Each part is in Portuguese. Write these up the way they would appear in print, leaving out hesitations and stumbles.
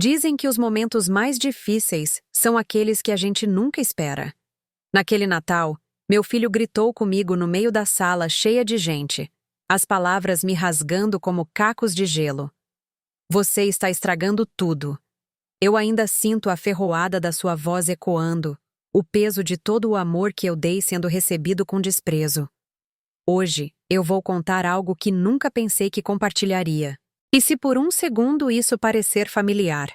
Dizem que os momentos mais difíceis são aqueles que a gente nunca espera. Naquele Natal, meu filho gritou comigo no meio da sala cheia de gente, as palavras me rasgando como cacos de gelo. Você está estragando tudo. Eu ainda sinto a ferroada da sua voz ecoando, o peso de todo o amor que eu dei sendo recebido com desprezo. Hoje, eu vou contar algo que nunca pensei que compartilharia. E se por um segundo isso parecer familiar,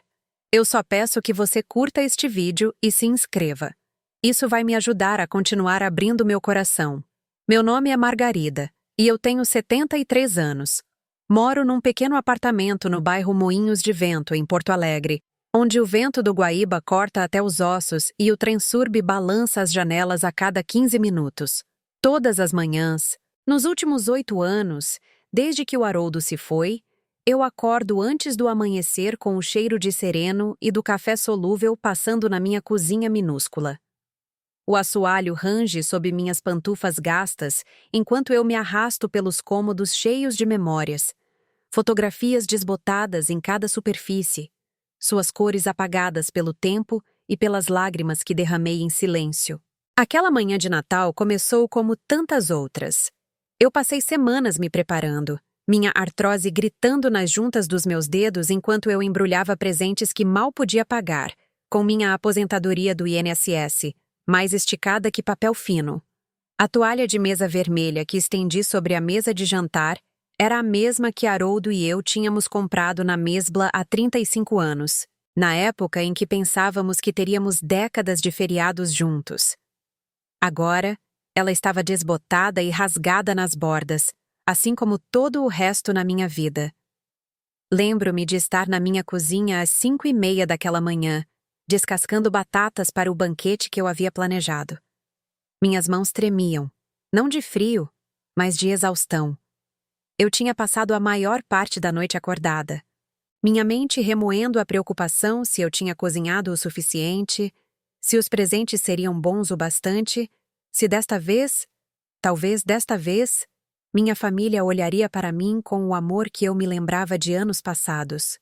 eu só peço que você curta este vídeo e se inscreva. Isso vai me ajudar a continuar abrindo meu coração. Meu nome é Margarida, e eu tenho 73 anos. Moro num pequeno apartamento no bairro Moinhos de Vento, em Porto Alegre, onde o vento do Guaíba corta até os ossos e o Transurb balança as janelas a cada 15 minutos. Todas as manhãs, nos últimos 8 anos, desde que o Haroldo se foi, eu acordo antes do amanhecer com o cheiro de sereno e do café solúvel passando na minha cozinha minúscula. O assoalho range sob minhas pantufas gastas enquanto eu me arrasto pelos cômodos cheios de memórias, fotografias desbotadas em cada superfície, suas cores apagadas pelo tempo e pelas lágrimas que derramei em silêncio. Aquela manhã de Natal começou como tantas outras. Eu passei semanas me preparando, minha artrose gritando nas juntas dos meus dedos enquanto eu embrulhava presentes que mal podia pagar, com minha aposentadoria do INSS, mais esticada que papel fino. A toalha de mesa vermelha que estendi sobre a mesa de jantar era a mesma que Haroldo e eu tínhamos comprado na Mesbla há 35 anos, na época em que pensávamos que teríamos décadas de feriados juntos. Agora, ela estava desbotada e rasgada nas bordas, assim como todo o resto na minha vida. Lembro-me de estar na minha cozinha às 5:30 daquela manhã, descascando batatas para o banquete que eu havia planejado. Minhas mãos tremiam, não de frio, mas de exaustão. Eu tinha passado a maior parte da noite acordada, minha mente remoendo a preocupação se eu tinha cozinhado o suficiente, se os presentes seriam bons o bastante, se desta vez, talvez desta vez, minha família olharia para mim com o amor que eu me lembrava de anos passados.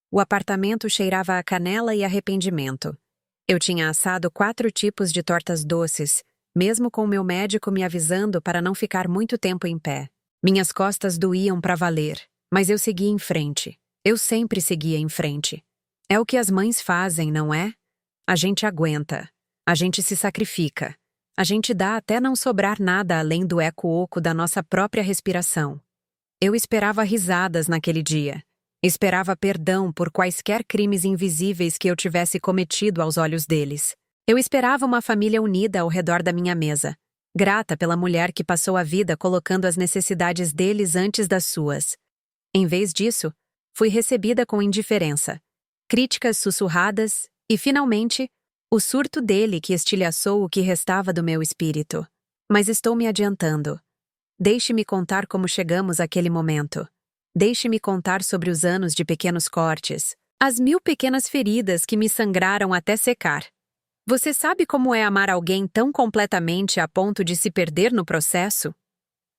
O apartamento cheirava a canela e arrependimento. Eu tinha assado 4 tipos de tortas doces, mesmo com meu médico me avisando para não ficar muito tempo em pé. Minhas costas doíam para valer, mas eu seguia em frente. Eu sempre seguia em frente. É o que as mães fazem, não é? A gente aguenta. A gente se sacrifica. A gente dá até não sobrar nada além do eco-oco da nossa própria respiração. Eu esperava risadas naquele dia. Esperava perdão por quaisquer crimes invisíveis que eu tivesse cometido aos olhos deles. Eu esperava uma família unida ao redor da minha mesa, grata pela mulher que passou a vida colocando as necessidades deles antes das suas. Em vez disso, fui recebida com indiferença, críticas sussurradas e, finalmente, o surto dele que estilhaçou o que restava do meu espírito. Mas estou me adiantando. Deixe-me contar como chegamos àquele momento. Deixe-me contar sobre os anos de pequenos cortes, as 1000 pequenas feridas que me sangraram até secar. Você sabe como é amar alguém tão completamente a ponto de se perder no processo?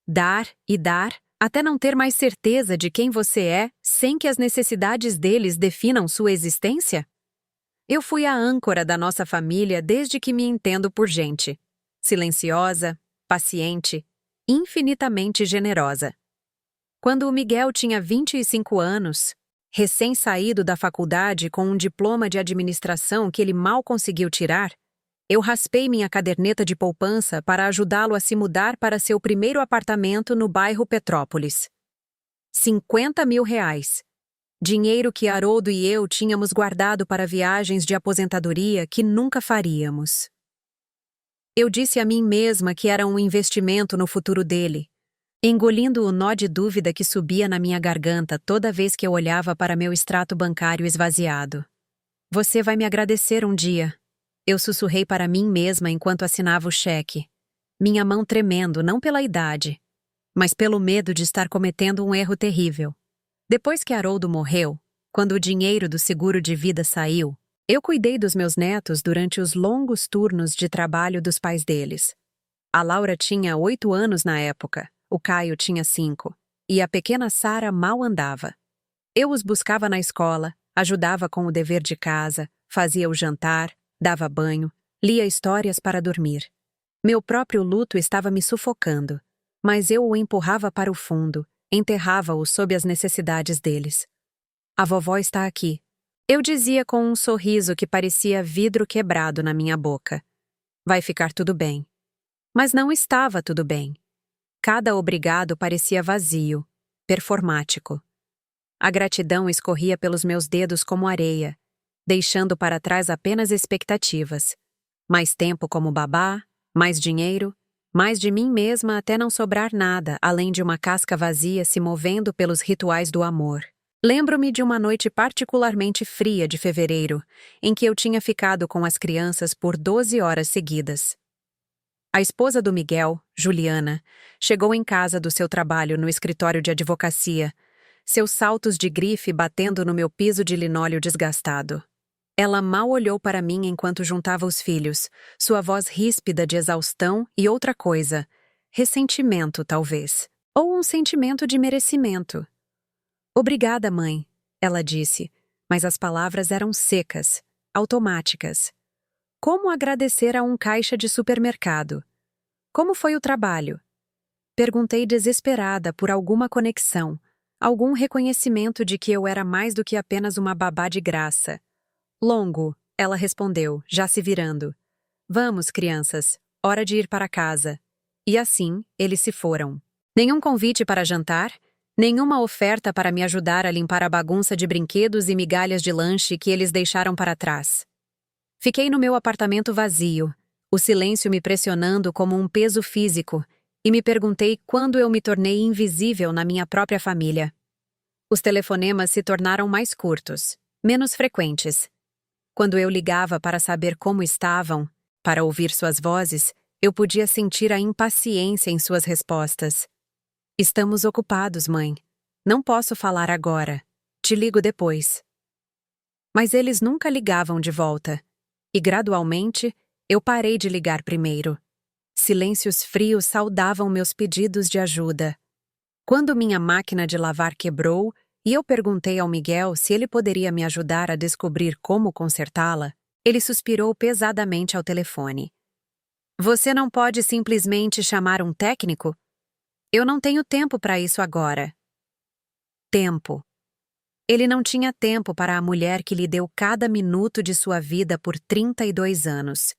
Dar e dar, até não ter mais certeza de quem você é, sem que as necessidades deles definam sua existência? Eu fui a âncora da nossa família desde que me entendo por gente. Silenciosa, paciente, infinitamente generosa. Quando o Miguel tinha 25 anos, recém-saído da faculdade com um diploma de administração que ele mal conseguiu tirar, eu raspei minha caderneta de poupança para ajudá-lo a se mudar para seu primeiro apartamento no bairro Petrópolis. 50 mil reais. Dinheiro que Haroldo e eu tínhamos guardado para viagens de aposentadoria que nunca faríamos. Eu disse a mim mesma que era um investimento no futuro dele, engolindo o nó de dúvida que subia na minha garganta toda vez que eu olhava para meu extrato bancário esvaziado. Você vai me agradecer um dia. Eu sussurrei para mim mesma enquanto assinava o cheque, minha mão tremendo não pela idade, mas pelo medo de estar cometendo um erro terrível. Depois que Haroldo morreu, quando o dinheiro do seguro de vida saiu, eu cuidei dos meus netos durante os longos turnos de trabalho dos pais deles. A Laura tinha 8 anos na época, o Caio tinha 5, e a pequena Sara mal andava. Eu os buscava na escola, ajudava com o dever de casa, fazia o jantar, dava banho, lia histórias para dormir. Meu próprio luto estava me sufocando, mas eu o empurrava para o fundo, enterrava-o sob as necessidades deles. A vovó está aqui. Eu dizia com um sorriso que parecia vidro quebrado na minha boca. Vai ficar tudo bem. Mas não estava tudo bem. Cada obrigado parecia vazio, performático. A gratidão escorria pelos meus dedos como areia, deixando para trás apenas expectativas. Mais tempo como babá, mais dinheiro, mais de mim mesma até não sobrar nada, além de uma casca vazia se movendo pelos rituais do amor. Lembro-me de uma noite particularmente fria de fevereiro, em que eu tinha ficado com as crianças por 12 horas seguidas. A esposa do Miguel, Juliana, chegou em casa do seu trabalho no escritório de advocacia, seus saltos de grife batendo no meu piso de linóleo desgastado. Ela mal olhou para mim enquanto juntava os filhos, sua voz ríspida de exaustão e outra coisa, ressentimento, talvez, ou um sentimento de merecimento. Obrigada, mãe, ela disse, mas as palavras eram secas, automáticas. Como agradecer a um caixa de supermercado? Como foi o trabalho? Perguntei desesperada por alguma conexão, algum reconhecimento de que eu era mais do que apenas uma babá de graça. Longo, ela respondeu, já se virando. Vamos, crianças, hora de ir para casa. E assim, eles se foram. Nenhum convite para jantar? Nenhuma oferta para me ajudar a limpar a bagunça de brinquedos e migalhas de lanche que eles deixaram para trás. Fiquei no meu apartamento vazio, o silêncio me pressionando como um peso físico, e me perguntei quando eu me tornei invisível na minha própria família. Os telefonemas se tornaram mais curtos, menos frequentes. Quando eu ligava para saber como estavam, para ouvir suas vozes, eu podia sentir a impaciência em suas respostas. Estamos ocupados, mãe. Não posso falar agora. Te ligo depois. Mas eles nunca ligavam de volta. E, gradualmente, eu parei de ligar primeiro. Silêncios frios saudavam meus pedidos de ajuda. Quando minha máquina de lavar quebrou e eu perguntei ao Miguel se ele poderia me ajudar a descobrir como consertá-la, ele suspirou pesadamente ao telefone. Você não pode simplesmente chamar um técnico? Eu não tenho tempo para isso agora. Tempo. Ele não tinha tempo para a mulher que lhe deu cada minuto de sua vida por 32 anos.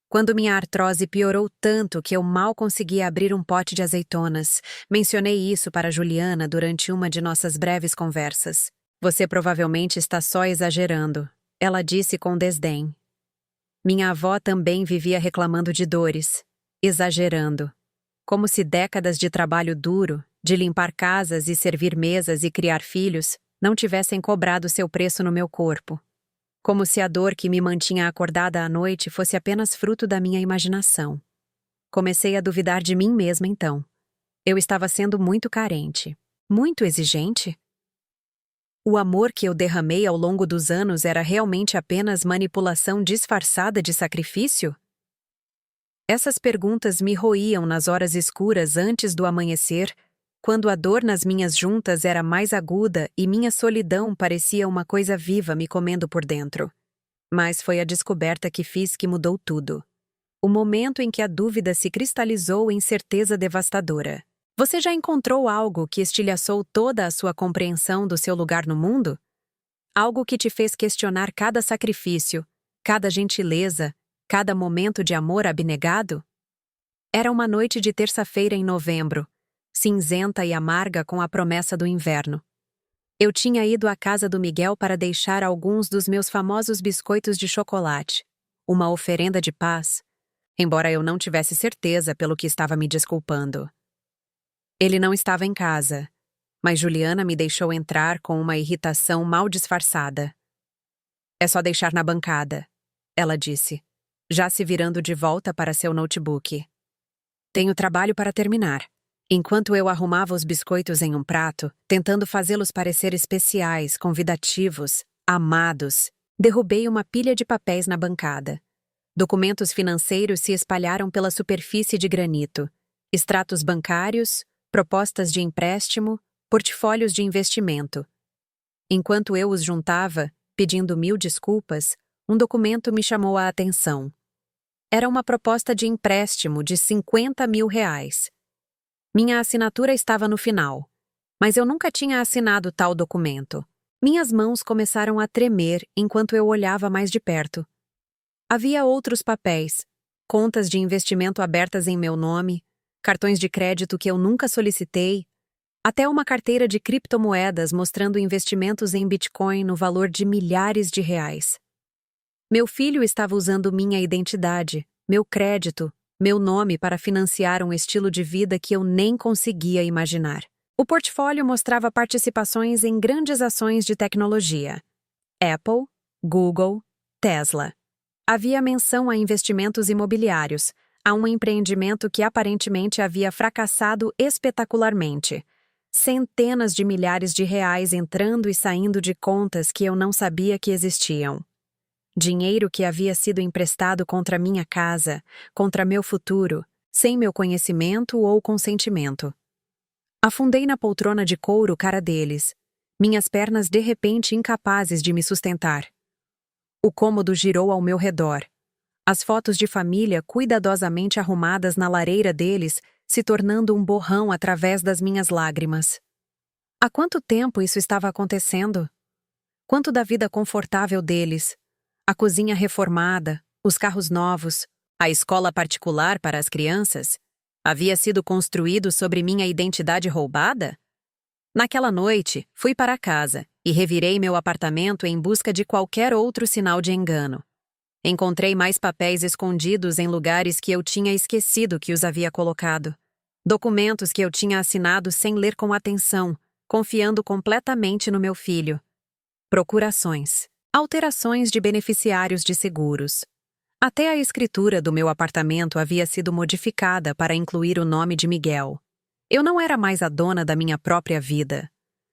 Quando minha artrose piorou tanto que eu mal conseguia abrir um pote de azeitonas, mencionei isso para Juliana durante uma de nossas breves conversas. Você provavelmente está só exagerando, ela disse com desdém. Minha avó também vivia reclamando de dores, exagerando. Como se décadas de trabalho duro, de limpar casas e servir mesas e criar filhos, não tivessem cobrado seu preço no meu corpo. Como se a dor que me mantinha acordada à noite fosse apenas fruto da minha imaginação. Comecei a duvidar de mim mesma então. Eu estava sendo muito carente, muito exigente. O amor que eu derramei ao longo dos anos era realmente apenas manipulação disfarçada de sacrifício? Essas perguntas me roíam nas horas escuras antes do amanhecer, quando a dor nas minhas juntas era mais aguda e minha solidão parecia uma coisa viva me comendo por dentro. Mas foi a descoberta que fiz que mudou tudo. O momento em que a dúvida se cristalizou em certeza devastadora. Você já encontrou algo que estilhaçou toda a sua compreensão do seu lugar no mundo? Algo que te fez questionar cada sacrifício, cada gentileza, cada momento de amor abnegado? Era uma noite de terça-feira em novembro, cinzenta e amarga com a promessa do inverno. Eu tinha ido à casa do Miguel para deixar alguns dos meus famosos biscoitos de chocolate, uma oferenda de paz, embora eu não tivesse certeza pelo que estava me desculpando. Ele não estava em casa, mas Juliana me deixou entrar com uma irritação mal disfarçada. É só deixar na bancada, ela disse, já se virando de volta para seu notebook. Tenho trabalho para terminar. Enquanto eu arrumava os biscoitos em um prato, tentando fazê-los parecer especiais, convidativos, amados, derrubei uma pilha de papéis na bancada. Documentos financeiros se espalharam pela superfície de granito. Extratos bancários, propostas de empréstimo, portfólios de investimento. Enquanto eu os juntava, pedindo 1000 desculpas, um documento me chamou a atenção. Era uma proposta de empréstimo de 50 mil reais. Minha assinatura estava no final, mas eu nunca tinha assinado tal documento. Minhas mãos começaram a tremer enquanto eu olhava mais de perto. Havia outros papéis, contas de investimento abertas em meu nome, cartões de crédito que eu nunca solicitei, até uma carteira de criptomoedas mostrando investimentos em Bitcoin no valor de milhares de reais. Meu filho estava usando minha identidade, meu crédito, meu nome para financiar um estilo de vida que eu nem conseguia imaginar. O portfólio mostrava participações em grandes ações de tecnologia: Apple, Google, Tesla. Havia menção a investimentos imobiliários, a um empreendimento que aparentemente havia fracassado espetacularmente. Centenas de milhares de reais entrando e saindo de contas que eu não sabia que existiam. Dinheiro que havia sido emprestado contra minha casa, contra meu futuro, sem meu conhecimento ou consentimento. Afundei na poltrona de couro cara deles, minhas pernas de repente incapazes de me sustentar. O cômodo girou ao meu redor. As fotos de família cuidadosamente arrumadas na lareira deles se tornando um borrão através das minhas lágrimas. Há quanto tempo isso estava acontecendo? Quanto da vida confortável deles? A cozinha reformada, os carros novos, a escola particular para as crianças? Havia sido construído sobre minha identidade roubada? Naquela noite, fui para casa e revirei meu apartamento em busca de qualquer outro sinal de engano. Encontrei mais papéis escondidos em lugares que eu tinha esquecido que os havia colocado. Documentos que eu tinha assinado sem ler com atenção, confiando completamente no meu filho. Procurações. Alterações de beneficiários de seguros. Até a escritura do meu apartamento havia sido modificada para incluir o nome de Miguel. Eu não era mais a dona da minha própria vida.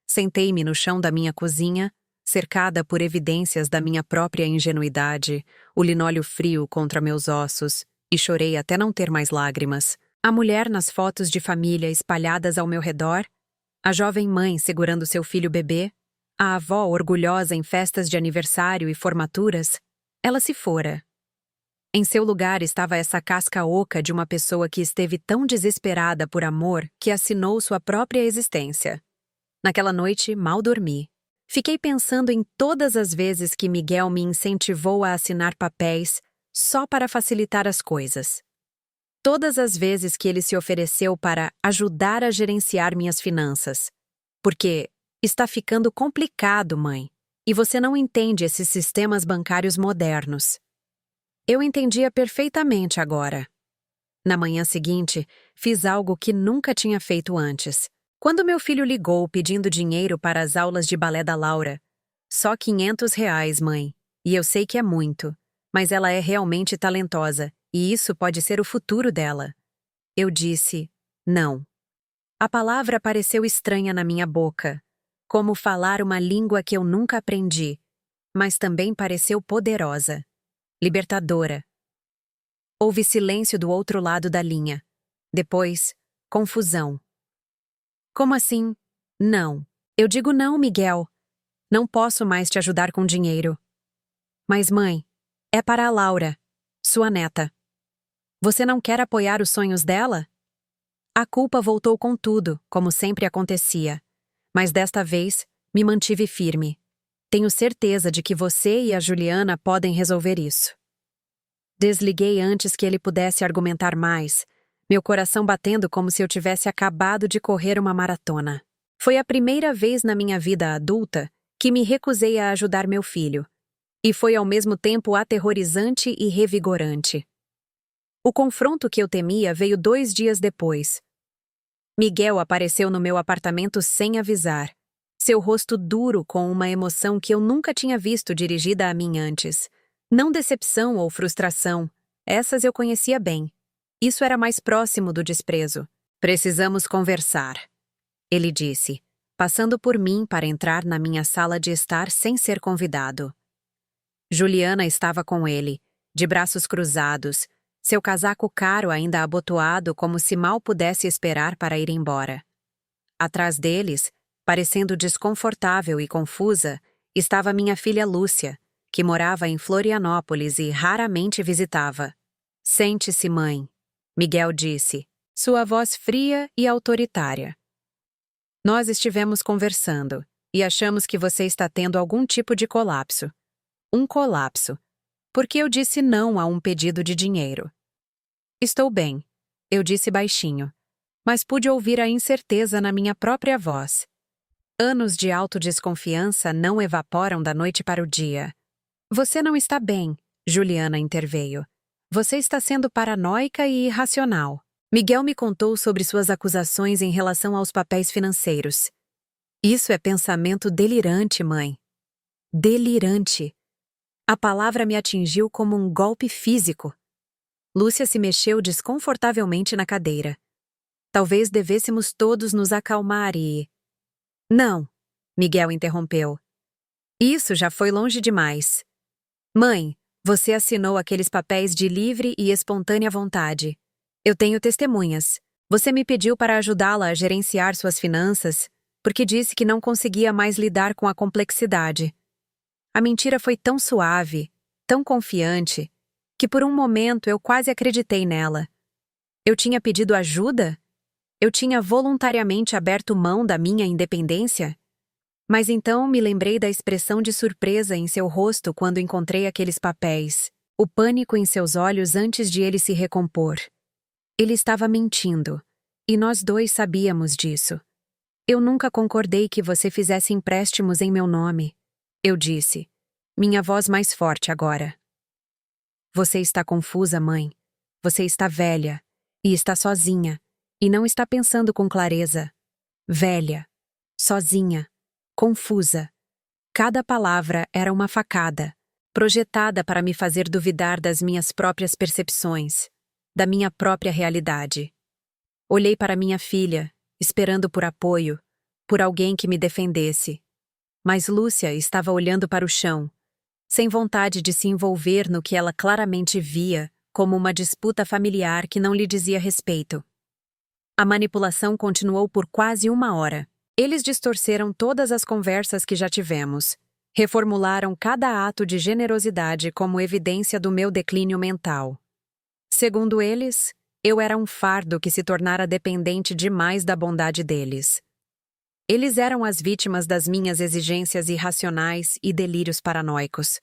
Sentei-me no chão da minha cozinha, cercada por evidências da minha própria ingenuidade, o linóleo frio contra meus ossos, e chorei até não ter mais lágrimas. A mulher nas fotos de família espalhadas ao meu redor, a jovem mãe segurando seu filho bebê, a avó orgulhosa em festas de aniversário e formaturas, ela se fora. Em seu lugar estava essa casca oca de uma pessoa que esteve tão desesperada por amor que assinou sua própria existência. Naquela noite, mal dormi. Fiquei pensando em todas as vezes que Miguel me incentivou a assinar papéis só para facilitar as coisas. Todas as vezes que ele se ofereceu para ajudar a gerenciar minhas finanças. Porque está ficando complicado, mãe, e você não entende esses sistemas bancários modernos. Eu entendia perfeitamente agora. Na manhã seguinte, fiz algo que nunca tinha feito antes. Quando meu filho ligou pedindo dinheiro para as aulas de balé da Laura, só R$ 500, mãe, e eu sei que é muito, mas ela é realmente talentosa, e isso pode ser o futuro dela. Eu disse, não. A palavra pareceu estranha na minha boca, como falar uma língua que eu nunca aprendi, mas também pareceu poderosa, libertadora. Houve silêncio do outro lado da linha. Depois, confusão. Como assim? Não. Eu digo não, Miguel. Não posso mais te ajudar com dinheiro. Mas, mãe, é para a Laura, sua neta. Você não quer apoiar os sonhos dela? A culpa voltou com tudo, como sempre acontecia. Mas desta vez, me mantive firme. Tenho certeza de que você e a Juliana podem resolver isso. Desliguei antes que ele pudesse argumentar mais, meu coração batendo como se eu tivesse acabado de correr uma maratona. Foi a primeira vez na minha vida adulta que me recusei a ajudar meu filho. E foi ao mesmo tempo aterrorizante e revigorante. O confronto que eu temia veio 2 dias depois. Miguel apareceu no meu apartamento sem avisar. Seu rosto duro com uma emoção que eu nunca tinha visto dirigida a mim antes. Não decepção ou frustração. Essas eu conhecia bem. Isso era mais próximo do desprezo. Precisamos conversar, ele disse, passando por mim para entrar na minha sala de estar sem ser convidado. Juliana estava com ele, de braços cruzados, seu casaco caro ainda abotoado como se mal pudesse esperar para ir embora. Atrás deles, parecendo desconfortável e confusa, estava minha filha Lúcia, que morava em Florianópolis e raramente visitava. Sente-se, mãe, Miguel disse, sua voz fria e autoritária. Nós estivemos conversando e achamos que você está tendo algum tipo de colapso. Um colapso, porque eu disse não a um pedido de dinheiro. Estou bem, eu disse baixinho, mas pude ouvir a incerteza na minha própria voz. Anos de autodesconfiança não evaporam da noite para o dia. Você não está bem, Juliana interveio. Você está sendo paranoica e irracional. Miguel me contou sobre suas acusações em relação aos papéis financeiros. Isso é pensamento delirante, mãe. Delirante. A palavra me atingiu como um golpe físico. Lúcia se mexeu desconfortavelmente na cadeira. Talvez devêssemos todos nos acalmar e... Não, Miguel interrompeu. Isso já foi longe demais. Mãe, você assinou aqueles papéis de livre e espontânea vontade. Eu tenho testemunhas. Você me pediu para ajudá-la a gerenciar suas finanças, porque disse que não conseguia mais lidar com a complexidade. A mentira foi tão suave, tão confiante, que por um momento eu quase acreditei nela. Eu tinha pedido ajuda? Eu tinha voluntariamente aberto mão da minha independência? Mas então me lembrei da expressão de surpresa em seu rosto quando encontrei aqueles papéis, o pânico em seus olhos antes de ele se recompor. Ele estava mentindo, e nós dois sabíamos disso. Eu nunca concordei que você fizesse empréstimos em meu nome, eu disse, minha voz mais forte agora. Você está confusa, mãe. Você está velha, e está sozinha, e não está pensando com clareza. Velha, sozinha, confusa. Cada palavra era uma facada, projetada para me fazer duvidar das minhas próprias percepções, da minha própria realidade. Olhei para minha filha, esperando por apoio, por alguém que me defendesse. Mas Lúcia estava olhando para o chão, sem vontade de se envolver no que ela claramente via como uma disputa familiar que não lhe dizia respeito. A manipulação continuou por quase 1 hora. Eles distorceram todas as conversas que já tivemos. Reformularam cada ato de generosidade como evidência do meu declínio mental. Segundo eles, eu era um fardo que se tornara dependente demais da bondade deles. Eles eram as vítimas das minhas exigências irracionais e delírios paranoicos.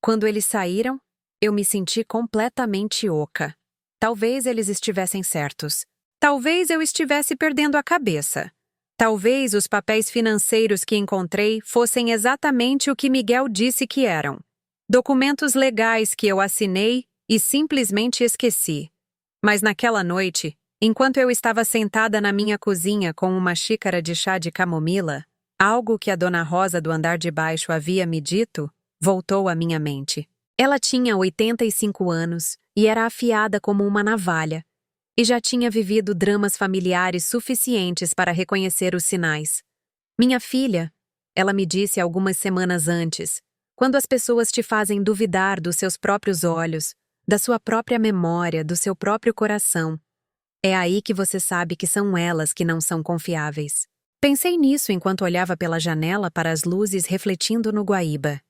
Quando eles saíram, eu me senti completamente oca. Talvez eles estivessem certos. Talvez eu estivesse perdendo a cabeça. Talvez os papéis financeiros que encontrei fossem exatamente o que Miguel disse que eram. Documentos legais que eu assinei e simplesmente esqueci. Mas naquela noite, enquanto eu estava sentada na minha cozinha com uma xícara de chá de camomila, algo que a Dona Rosa do andar de baixo havia me dito voltou à minha mente. Ela tinha 85 anos e era afiada como uma navalha, e já tinha vivido dramas familiares suficientes para reconhecer os sinais. Minha filha, ela me disse algumas semanas antes, quando as pessoas te fazem duvidar dos seus próprios olhos, da sua própria memória, do seu próprio coração, é aí que você sabe que são elas que não são confiáveis. Pensei nisso enquanto olhava pela janela para as luzes refletindo no Guaíba.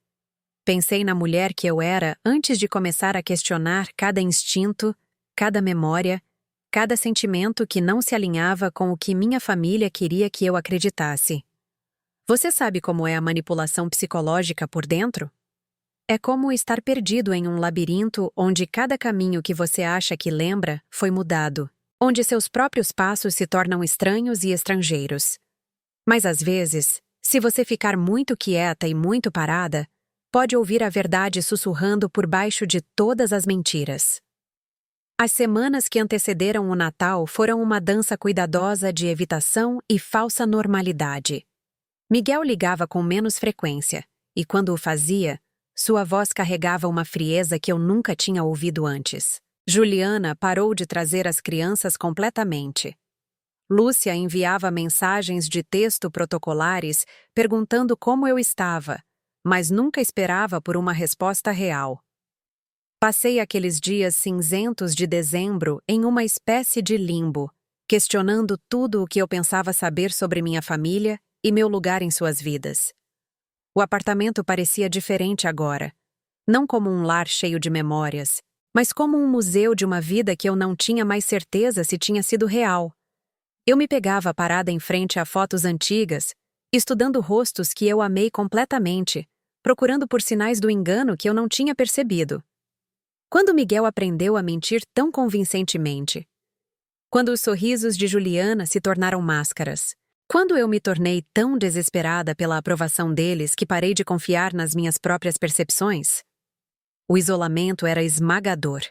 Pensei na mulher que eu era antes de começar a questionar cada instinto, cada memória, cada sentimento que não se alinhava com o que minha família queria que eu acreditasse. Você sabe como é a manipulação psicológica por dentro? É como estar perdido em um labirinto onde cada caminho que você acha que lembra foi mudado, onde seus próprios passos se tornam estranhos e estrangeiros. Mas às vezes, se você ficar muito quieta e muito parada, pode ouvir a verdade sussurrando por baixo de todas as mentiras. As semanas que antecederam o Natal foram uma dança cuidadosa de evitação e falsa normalidade. Miguel ligava com menos frequência, e quando o fazia, sua voz carregava uma frieza que eu nunca tinha ouvido antes. Juliana parou de trazer as crianças completamente. Lúcia enviava mensagens de texto protocolares perguntando como eu estava, mas nunca esperava por uma resposta real. Passei aqueles dias cinzentos de dezembro em uma espécie de limbo, questionando tudo o que eu pensava saber sobre minha família e meu lugar em suas vidas. O apartamento parecia diferente agora. Não como um lar cheio de memórias, mas como um museu de uma vida que eu não tinha mais certeza se tinha sido real. Eu me pegava parada em frente a fotos antigas, estudando rostos que eu amei completamente, procurando por sinais do engano que eu não tinha percebido. Quando Miguel aprendeu a mentir tão convincentemente? Quando os sorrisos de Juliana se tornaram máscaras? Quando eu me tornei tão desesperada pela aprovação deles que parei de confiar nas minhas próprias percepções? O isolamento era esmagador.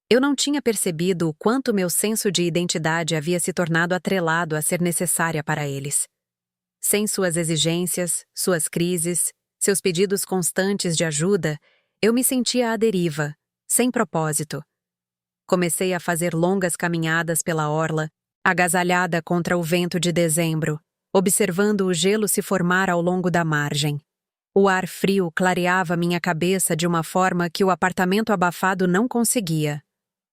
Eu não tinha percebido o quanto meu senso de identidade havia se tornado atrelado a ser necessária para eles. Sem suas exigências, suas crises, seus pedidos constantes de ajuda, eu me sentia à deriva, sem propósito. Comecei a fazer longas caminhadas pela orla, agasalhada contra o vento de dezembro, observando o gelo se formar ao longo da margem. O ar frio clareava minha cabeça de uma forma que o apartamento abafado não conseguia.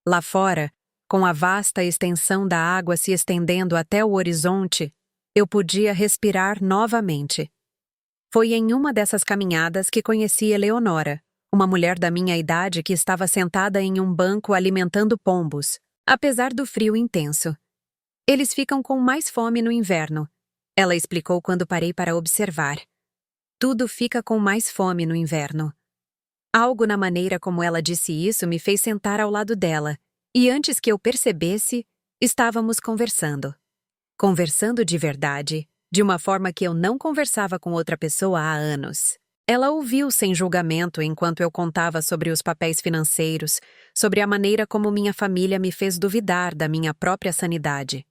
Lá fora, com a vasta extensão da água se estendendo até o horizonte, eu podia respirar novamente. Foi em uma dessas caminhadas que conheci Eleonora, uma mulher da minha idade que estava sentada em um banco alimentando pombos, apesar do frio intenso. Eles ficam com mais fome no inverno, ela explicou quando parei para observar. Tudo fica com mais fome no inverno. Algo na maneira como ela disse isso me fez sentar ao lado dela, e antes que eu percebesse, estávamos conversando. Conversando de verdade, de uma forma que eu não conversava com outra pessoa há anos. Ela ouviu sem julgamento enquanto eu contava sobre os papéis financeiros, sobre a maneira como minha família me fez duvidar da minha própria sanidade.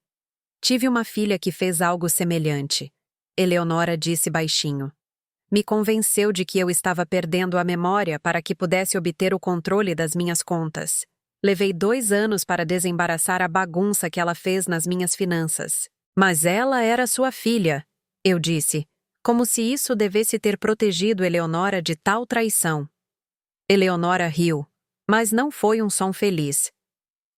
Tive uma filha que fez algo semelhante, Eleonora disse baixinho. Me convenceu de que eu estava perdendo a memória para que pudesse obter o controle das minhas contas. Levei 2 anos para desembaraçar a bagunça que ela fez nas minhas finanças. Mas ela era sua filha, eu disse, como se isso devesse ter protegido Eleonora de tal traição. Eleonora riu, mas não foi um som feliz.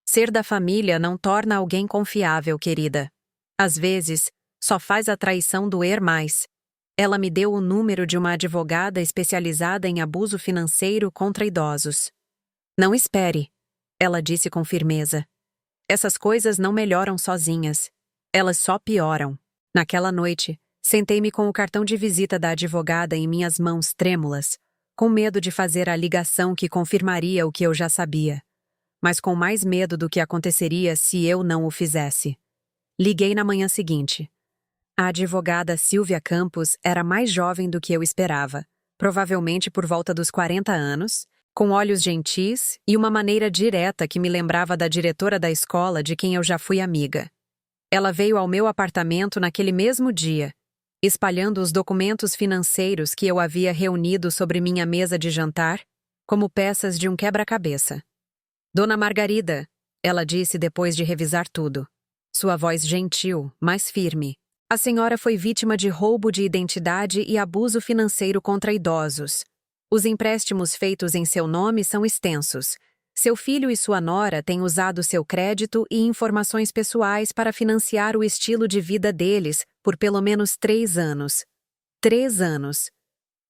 Ser da família não torna alguém confiável, querida. Às vezes, só faz a traição doer mais. Ela me deu o número de uma advogada especializada em abuso financeiro contra idosos. Não espere, ela disse com firmeza. Essas coisas não melhoram sozinhas. Elas só pioram. Naquela noite, sentei-me com o cartão de visita da advogada em minhas mãos trêmulas, com medo de fazer a ligação que confirmaria o que eu já sabia, mas com mais medo do que aconteceria se eu não o fizesse. Liguei na manhã seguinte. A advogada Silvia Campos era mais jovem do que eu esperava, provavelmente por volta dos 40 anos, com olhos gentis e uma maneira direta que me lembrava da diretora da escola de quem eu já fui amiga. Ela veio ao meu apartamento naquele mesmo dia, espalhando os documentos financeiros que eu havia reunido sobre minha mesa de jantar, como peças de um quebra-cabeça. Dona Margarida, ela disse depois de revisar tudo. Sua voz gentil, mas firme. A senhora foi vítima de roubo de identidade e abuso financeiro contra idosos. Os empréstimos feitos em seu nome são extensos. Seu filho e sua nora têm usado seu crédito e informações pessoais para financiar o estilo de vida deles por pelo menos 3 anos. 3 anos.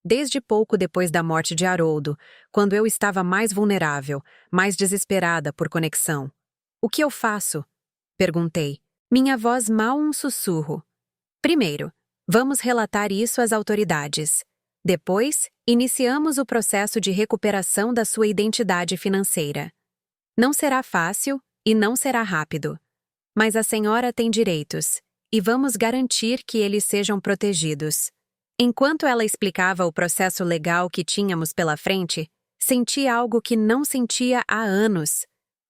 Desde pouco depois da morte de Haroldo, quando eu estava mais vulnerável, mais desesperada por conexão. O que eu faço? Perguntei. Minha voz mal um sussurro. Primeiro, vamos relatar isso às autoridades. Depois, iniciamos o processo de recuperação da sua identidade financeira. Não será fácil e não será rápido. Mas a senhora tem direitos, e vamos garantir que eles sejam protegidos. Enquanto ela explicava o processo legal que tínhamos pela frente, senti algo que não sentia há anos.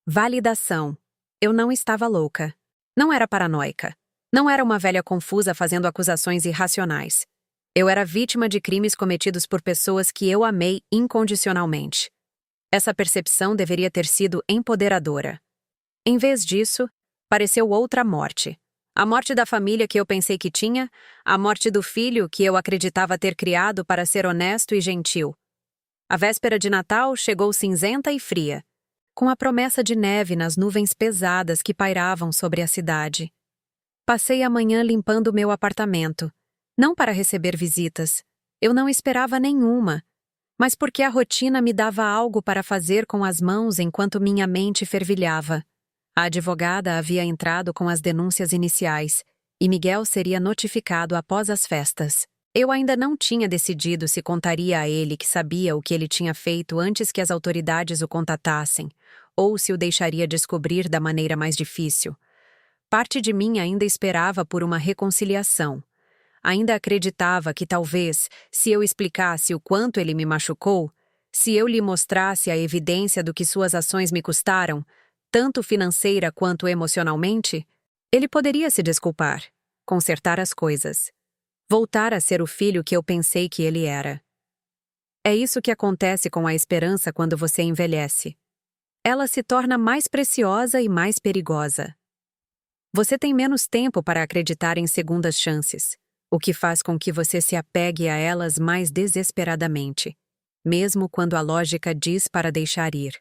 Validação. Eu não estava louca. Não era paranoica. Não era uma velha confusa fazendo acusações irracionais. Eu era vítima de crimes cometidos por pessoas que eu amei incondicionalmente. Essa percepção deveria ter sido empoderadora. Em vez disso, pareceu outra morte. A morte da família que eu pensei que tinha, a morte do filho que eu acreditava ter criado para ser honesto e gentil. A véspera de Natal chegou cinzenta e fria, com a promessa de neve nas nuvens pesadas que pairavam sobre a cidade. Passei a manhã limpando meu apartamento, não para receber visitas, Eu não esperava nenhuma, mas porque a rotina me dava algo para fazer com as mãos enquanto minha mente fervilhava. A advogada havia entrado com as denúncias iniciais, e Miguel seria notificado após as festas. Eu ainda não tinha decidido se contaria a ele que sabia o que ele tinha feito antes que as autoridades o contatassem, ou se o deixaria descobrir da maneira mais difícil. Parte de mim ainda esperava por uma reconciliação. Ainda acreditava que talvez, se eu explicasse o quanto ele me machucou, se eu lhe mostrasse a evidência do que suas ações me custaram, tanto financeira quanto emocionalmente, ele poderia se desculpar, consertar as coisas, voltar a ser o filho que eu pensei que ele era. É isso que acontece com a esperança quando você envelhece. Ela se torna mais preciosa e mais perigosa. Você tem menos tempo para acreditar em segundas chances, o que faz com que você se apegue a elas mais desesperadamente, mesmo quando a lógica diz para deixar ir.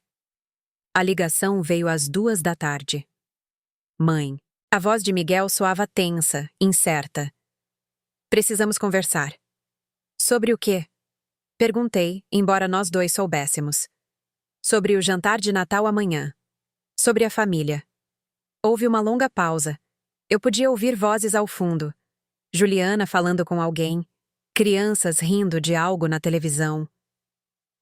A ligação veio às 2 da tarde. Mãe. A voz de Miguel soava tensa, incerta. Precisamos conversar. Sobre o quê? Perguntei, embora nós dois soubéssemos. Sobre o jantar de Natal amanhã. Sobre a família. Houve uma longa pausa. Eu podia ouvir vozes ao fundo. Juliana falando com alguém. Crianças rindo de algo na televisão.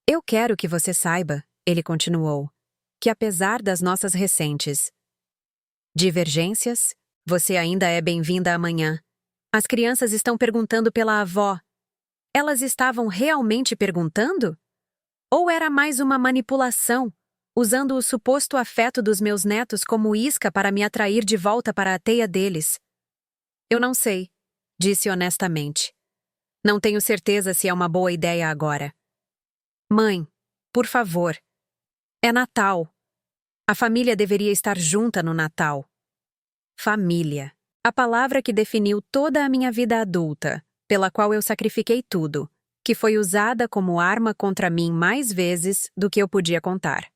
Eu quero que você saiba, ele continuou, que apesar das nossas recentes divergências, você ainda é bem-vinda amanhã. As crianças estão perguntando pela avó. Elas estavam realmente perguntando? Ou era mais uma manipulação, usando o suposto afeto dos meus netos como isca para me atrair de volta para a teia deles? Eu não sei, disse honestamente. Não tenho certeza se é uma boa ideia agora. Mãe, por favor. É Natal. A família deveria estar junta no Natal. Família. A palavra que definiu toda a minha vida adulta, pela qual eu sacrifiquei tudo, que foi usada como arma contra mim mais vezes do que eu podia contar.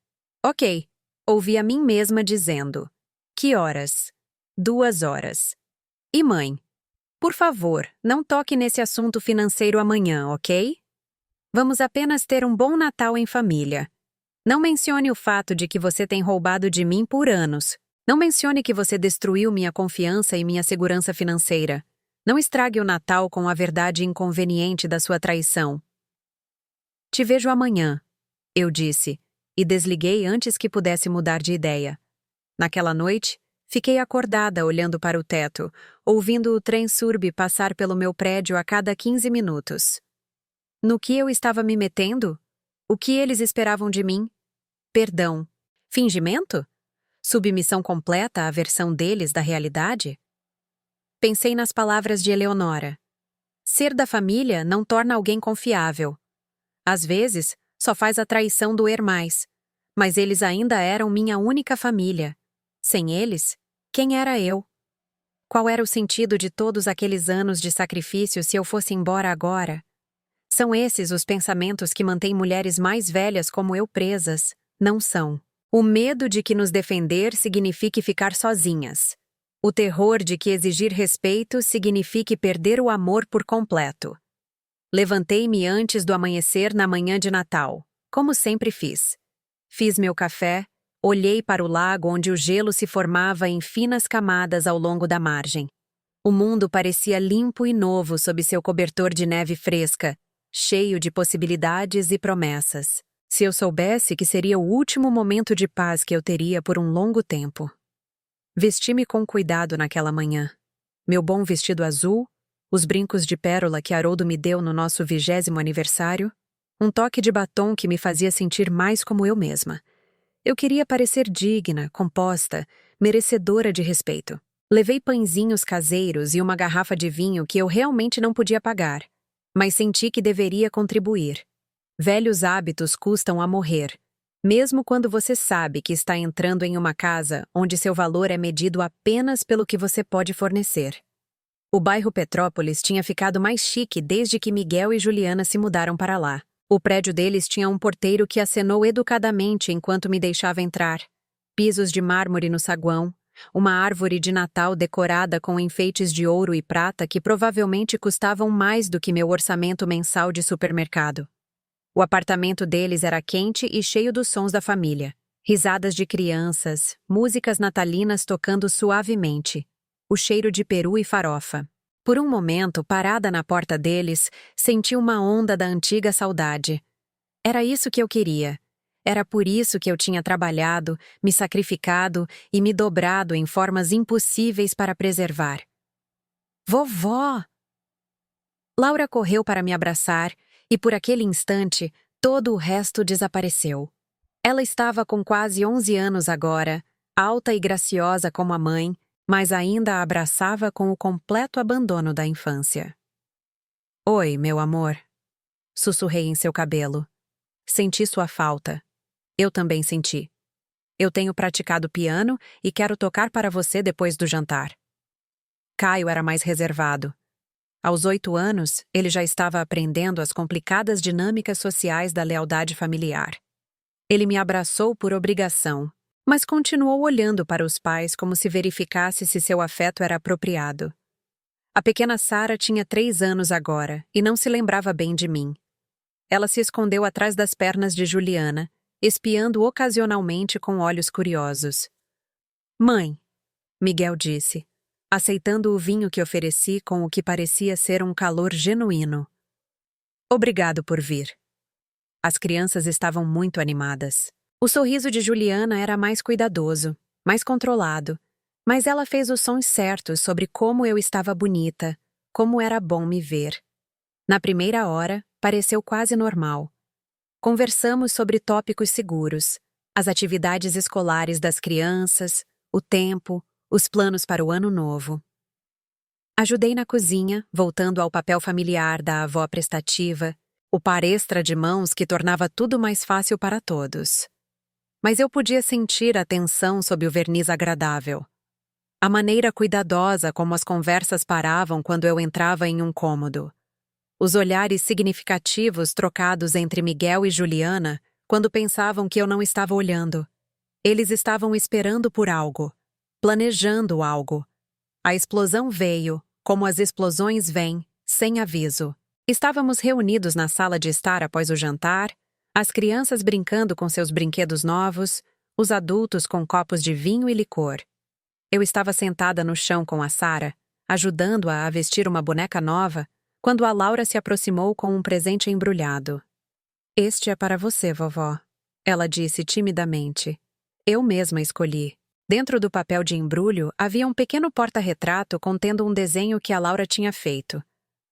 Ok, ouvi a mim mesma dizendo. Que horas? 2 horas. E mãe? Por favor, não toque nesse assunto financeiro amanhã, ok? Vamos apenas ter um bom Natal em família. Não mencione o fato de que você tem roubado de mim por anos. Não mencione que você destruiu minha confiança e minha segurança financeira. Não estrague o Natal com a verdade inconveniente da sua traição. Te vejo amanhã, eu disse, e desliguei antes que pudesse mudar de ideia. Naquela noite, fiquei acordada olhando para o teto, ouvindo o trem Surb passar pelo meu prédio a cada 15 minutos. No que eu estava me metendo? O que eles esperavam de mim? Perdão. Fingimento? Submissão completa à versão deles da realidade? Pensei nas palavras de Eleonora. Ser da família não torna alguém confiável. Às vezes, só faz a traição doer mais. Mas eles ainda eram minha única família. Sem eles, quem era eu? Qual era o sentido de todos aqueles anos de sacrifício se eu fosse embora agora? São esses os pensamentos que mantêm mulheres mais velhas como eu presas, não são? O medo de que nos defender signifique ficar sozinhas. O terror de que exigir respeito signifique perder o amor por completo. Levantei-me antes do amanhecer na manhã de Natal, como sempre fiz. Fiz meu café, olhei para o lago onde o gelo se formava em finas camadas ao longo da margem. O mundo parecia limpo e novo sob seu cobertor de neve fresca, cheio de possibilidades e promessas. Se eu soubesse que seria o último momento de paz que eu teria por um longo tempo. Vesti-me com cuidado naquela manhã. Meu bom vestido azul, os brincos de pérola que Haroldo me deu no nosso 20º aniversário, um toque de batom que me fazia sentir mais como eu mesma. Eu queria parecer digna, composta, merecedora de respeito. Levei pãezinhos caseiros e uma garrafa de vinho que eu realmente não podia pagar, mas senti que deveria contribuir. Velhos hábitos custam a morrer, mesmo quando você sabe que está entrando em uma casa onde seu valor é medido apenas pelo que você pode fornecer. O bairro Petrópolis tinha ficado mais chique desde que Miguel e Juliana se mudaram para lá. O prédio deles tinha um porteiro que acenou educadamente enquanto me deixava entrar. Pisos de mármore no saguão, Uma árvore de Natal decorada com enfeites de ouro e prata que provavelmente custavam mais do que meu orçamento mensal de supermercado. O apartamento deles era quente e cheio dos sons da família. Risadas de crianças, músicas natalinas tocando suavemente, o cheiro de peru e farofa. Por um momento, parada na porta deles, senti uma onda da antiga saudade. Era isso que eu queria. Era por isso que eu tinha trabalhado, me sacrificado e me dobrado em formas impossíveis para preservar. Vovó! Laura correu para me abraçar e, por aquele instante, todo o resto desapareceu. Ela estava com quase 11 anos agora, alta e graciosa como a mãe, mas ainda a abraçava com o completo abandono da infância. Oi, meu amor. Sussurrei em seu cabelo. Senti sua falta. Eu também senti. Eu tenho praticado piano e quero tocar para você depois do jantar. Caio era mais reservado. Aos 8 anos, ele já estava aprendendo as complicadas dinâmicas sociais da lealdade familiar. Ele me abraçou por obrigação, mas continuou olhando para os pais como se verificasse se seu afeto era apropriado. A pequena Sara tinha 3 anos agora e não se lembrava bem de mim. Ela se escondeu atrás das pernas de Juliana, espiando ocasionalmente com olhos curiosos. Mãe, Miguel disse, aceitando o vinho que ofereci com o que parecia ser um calor genuíno. Obrigado por vir. As crianças estavam muito animadas. O sorriso de Juliana era mais cuidadoso, mais controlado, mas ela fez os sons certos sobre como eu estava bonita, como era bom me ver. Na primeira hora, pareceu quase normal. Conversamos sobre tópicos seguros, as atividades escolares das crianças, o tempo, os planos para o ano novo. Ajudei na cozinha, voltando ao papel familiar da avó prestativa, o par extra de mãos que tornava tudo mais fácil para todos. Mas eu podia sentir a tensão sob o verniz agradável. A maneira cuidadosa como as conversas paravam quando eu entrava em um cômodo. Os olhares significativos trocados entre Miguel e Juliana quando pensavam que eu não estava olhando. Eles estavam esperando por algo, planejando algo. A explosão veio, como as explosões vêm, sem aviso. Estávamos reunidos na sala de estar após o jantar, as crianças brincando com seus brinquedos novos, os adultos com copos de vinho e licor. Eu estava sentada no chão com a Sara, ajudando-a a vestir uma boneca nova, quando a Laura se aproximou com um presente embrulhado. Este é para você, vovó, ela disse timidamente. Eu mesma escolhi. Dentro do papel de embrulho havia um pequeno porta-retrato contendo um desenho que a Laura tinha feito.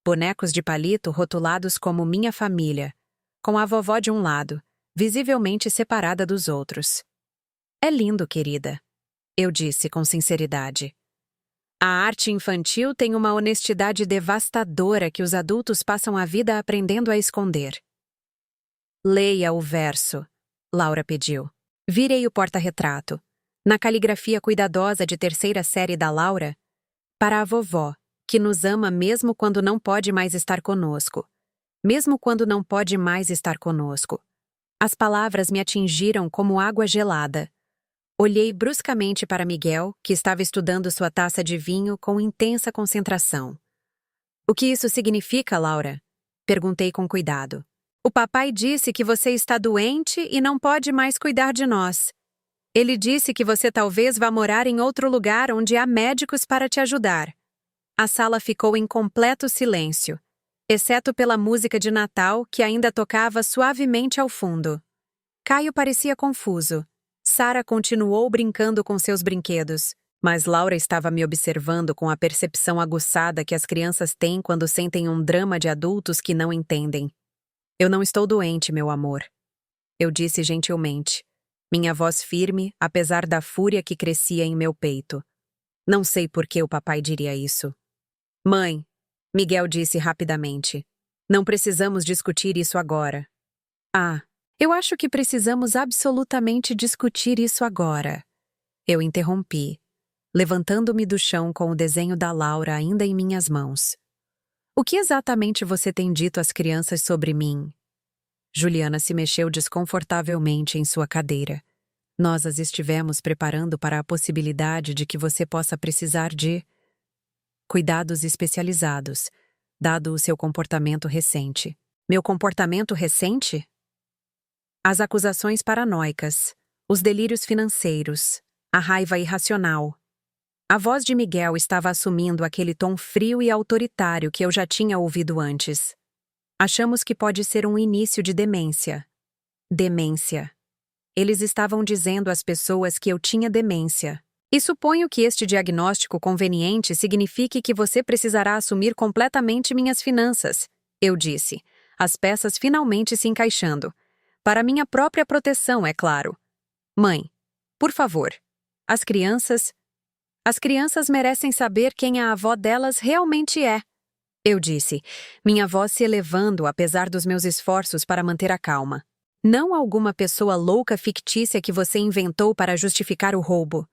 Bonecos de palito rotulados como minha família, com a vovó de um lado, visivelmente separada dos outros. É lindo, querida, eu disse com sinceridade. A arte infantil tem uma honestidade devastadora que os adultos passam a vida aprendendo a esconder. Leia o verso, Laura pediu. Virei o porta-retrato. Na caligrafia cuidadosa de 3ª série da Laura, para a vovó, que nos ama mesmo quando não pode mais estar conosco. Mesmo quando não pode mais estar conosco. As palavras me atingiram como água gelada. Olhei bruscamente para Miguel, que estava estudando sua taça de vinho com intensa concentração. O que isso significa, Laura? Perguntei com cuidado. O papai disse que você está doente e não pode mais cuidar de nós. Ele disse que você talvez vá morar em outro lugar onde há médicos para te ajudar. A sala ficou em completo silêncio, exceto pela música de Natal que ainda tocava suavemente ao fundo. Caio parecia confuso. Sara continuou brincando com seus brinquedos, mas Laura estava me observando com a percepção aguçada que as crianças têm quando sentem um drama de adultos que não entendem. Eu não estou doente, meu amor. Eu disse gentilmente, minha voz firme, apesar da fúria que crescia em meu peito. Não sei por que o papai diria isso. Mãe, Miguel disse rapidamente, não precisamos discutir isso agora. Ah, eu acho que precisamos absolutamente discutir isso agora. Eu interrompi, levantando-me do chão com o desenho da Laura ainda em minhas mãos. O que exatamente você tem dito às crianças sobre mim? Juliana se mexeu desconfortavelmente em sua cadeira. Nós as estivemos preparando para a possibilidade de que você possa precisar de cuidados especializados, dado o seu comportamento recente. Meu comportamento recente? As acusações paranoicas, os delírios financeiros, a raiva irracional. A voz de Miguel estava assumindo aquele tom frio e autoritário que eu já tinha ouvido antes. Achamos que pode ser um início de demência. Demência. Eles estavam dizendo às pessoas que eu tinha demência. E suponho que este diagnóstico conveniente signifique que você precisará assumir completamente minhas finanças, eu disse, as peças finalmente se encaixando. Para minha própria proteção, é claro. Mãe, por favor, as crianças merecem saber quem a avó delas realmente é. Eu disse, minha voz se elevando apesar dos meus esforços para manter a calma. Não alguma pessoa louca fictícia que você inventou para justificar o roubo.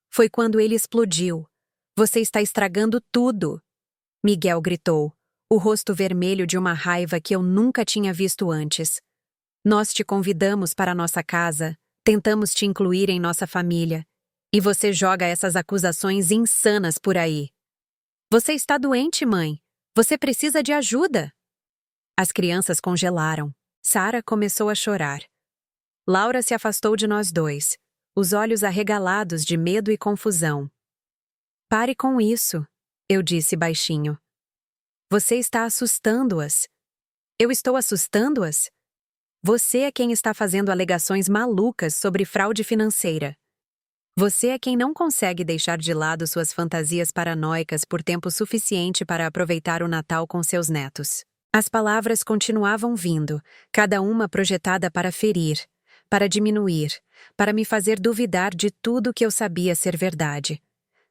Foi quando ele explodiu. Você está estragando tudo. Miguel gritou, o rosto vermelho de uma raiva que eu nunca tinha visto antes. Nós te convidamos para nossa casa, tentamos te incluir em nossa família. E você joga essas acusações insanas por aí. Você está doente, mãe. Você precisa de ajuda. As crianças congelaram. Sara começou a chorar. Laura se afastou de nós dois, os olhos arregalados de medo e confusão. Pare com isso, eu disse baixinho. Você está assustando-as. Eu estou assustando-as? Você é quem está fazendo alegações malucas sobre fraude financeira. Você é quem não consegue deixar de lado suas fantasias paranoicas por tempo suficiente para aproveitar o Natal com seus netos. As palavras continuavam vindo, cada uma projetada para ferir, para diminuir, para me fazer duvidar de tudo que eu sabia ser verdade.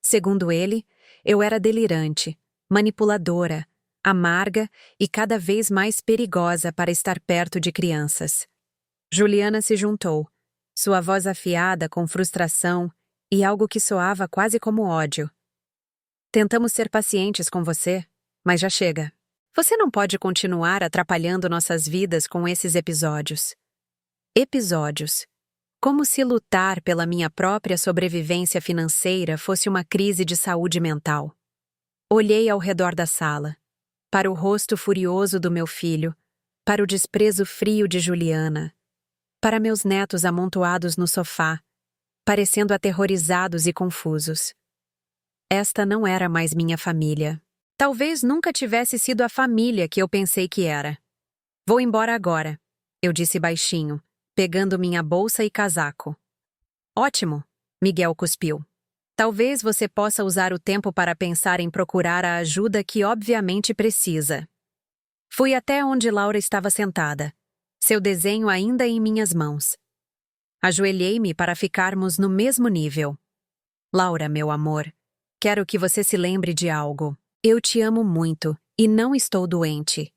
Segundo ele, eu era delirante, manipuladora, amarga e cada vez mais perigosa para estar perto de crianças. Juliana se juntou, sua voz afiada com frustração e algo que soava quase como ódio. Tentamos ser pacientes com você, mas já chega. Você não pode continuar atrapalhando nossas vidas com esses episódios. Episódios. Como se lutar pela minha própria sobrevivência financeira fosse uma crise de saúde mental. Olhei ao redor da sala, para o rosto furioso do meu filho, para o desprezo frio de Juliana, para meus netos amontoados no sofá, parecendo aterrorizados e confusos. Esta não era mais minha família. Talvez nunca tivesse sido a família que eu pensei que era. Vou embora agora, eu disse baixinho, pegando minha bolsa e casaco. Ótimo, Miguel cuspiu. Talvez você possa usar o tempo para pensar em procurar a ajuda que obviamente precisa. Fui até onde Laura estava sentada, seu desenho ainda em minhas mãos. Ajoelhei-me para ficarmos no mesmo nível. Laura, meu amor, quero que você se lembre de algo. Eu te amo muito e não estou doente.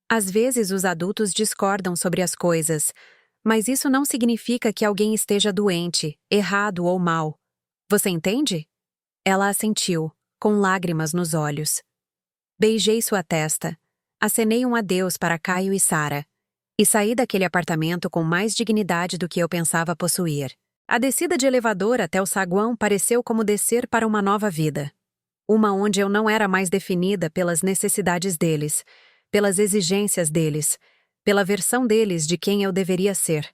Às vezes os adultos discordam sobre as coisas, mas isso não significa que alguém esteja doente, errado ou mal. Você entende? Ela assentiu, com lágrimas nos olhos. Beijei sua testa, acenei um adeus para Caio e Sara, e saí daquele apartamento com mais dignidade do que eu pensava possuir. A descida de elevador até o saguão pareceu como descer para uma nova vida. Uma onde eu não era mais definida pelas necessidades deles, pelas exigências deles, pela versão deles de quem eu deveria ser.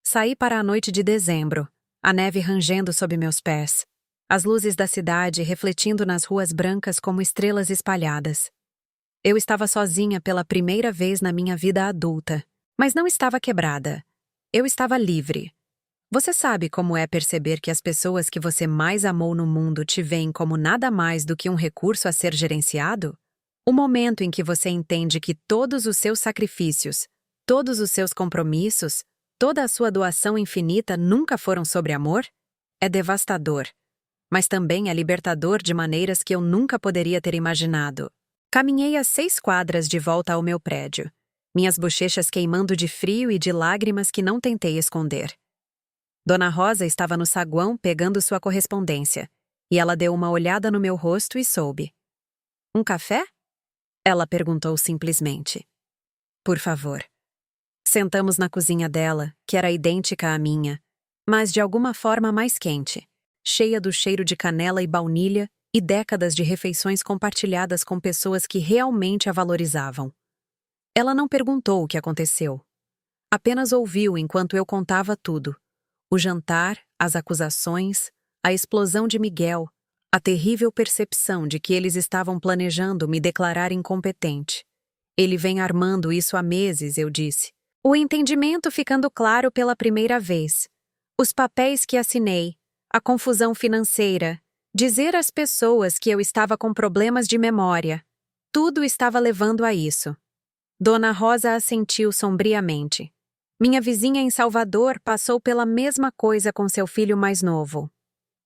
Saí para a noite de dezembro, a neve rangendo sob meus pés, as luzes da cidade refletindo nas ruas brancas como estrelas espalhadas. Eu estava sozinha pela primeira vez na minha vida adulta, mas não estava quebrada. Eu estava livre. Você sabe como é perceber que as pessoas que você mais amou no mundo te veem como nada mais do que um recurso a ser gerenciado? O momento em que você entende que todos os seus sacrifícios, todos os seus compromissos, toda a sua doação infinita nunca foram sobre amor? É devastador, mas também é libertador de maneiras que eu nunca poderia ter imaginado. Caminhei as 6 quadras de volta ao meu prédio, minhas bochechas queimando de frio e de lágrimas que não tentei esconder. Dona Rosa estava no saguão pegando sua correspondência, e ela deu uma olhada no meu rosto e soube. Um café? Ela perguntou simplesmente. Por favor. Sentamos na cozinha dela, que era idêntica à minha, mas de alguma forma mais quente, cheia do cheiro de canela e baunilha e décadas de refeições compartilhadas com pessoas que realmente a valorizavam. Ela não perguntou o que aconteceu. Apenas ouviu enquanto eu contava tudo. O jantar, as acusações, a explosão de Miguel, a terrível percepção de que eles estavam planejando me declarar incompetente. Ele vem armando isso há meses, eu disse. O entendimento ficando claro pela primeira vez. Os papéis que assinei, a confusão financeira, dizer às pessoas que eu estava com problemas de memória. Tudo estava levando a isso. Dona Rosa assentiu sombriamente. Minha vizinha em Salvador passou pela mesma coisa com seu filho mais novo.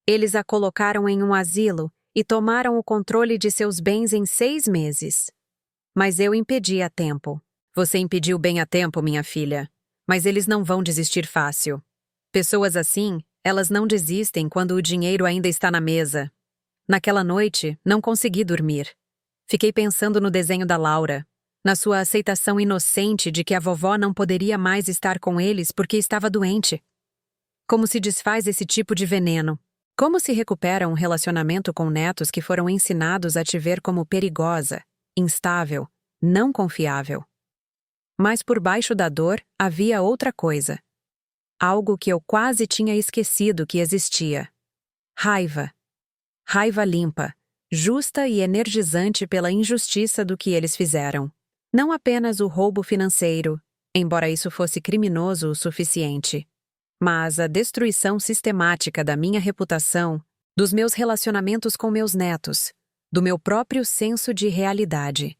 Eles a colocaram em um asilo e tomaram o controle de seus bens em 6 meses. Mas eu impedi a tempo. Você impediu bem a tempo, minha filha. Mas eles não vão desistir fácil. Pessoas assim, elas não desistem quando o dinheiro ainda está na mesa. Naquela noite, não consegui dormir. Fiquei pensando no desenho da Laura, na sua aceitação inocente de que a vovó não poderia mais estar com eles porque estava doente. Como se desfaz esse tipo de veneno? Como se recupera um relacionamento com netos que foram ensinados a te ver como perigosa, instável, não confiável? Mas por baixo da dor havia outra coisa. Algo que eu quase tinha esquecido que existia. Raiva. Raiva limpa, justa e energizante pela injustiça do que eles fizeram. Não apenas o roubo financeiro, embora isso fosse criminoso o suficiente, mas a destruição sistemática da minha reputação, dos meus relacionamentos com meus netos, do meu próprio senso de realidade.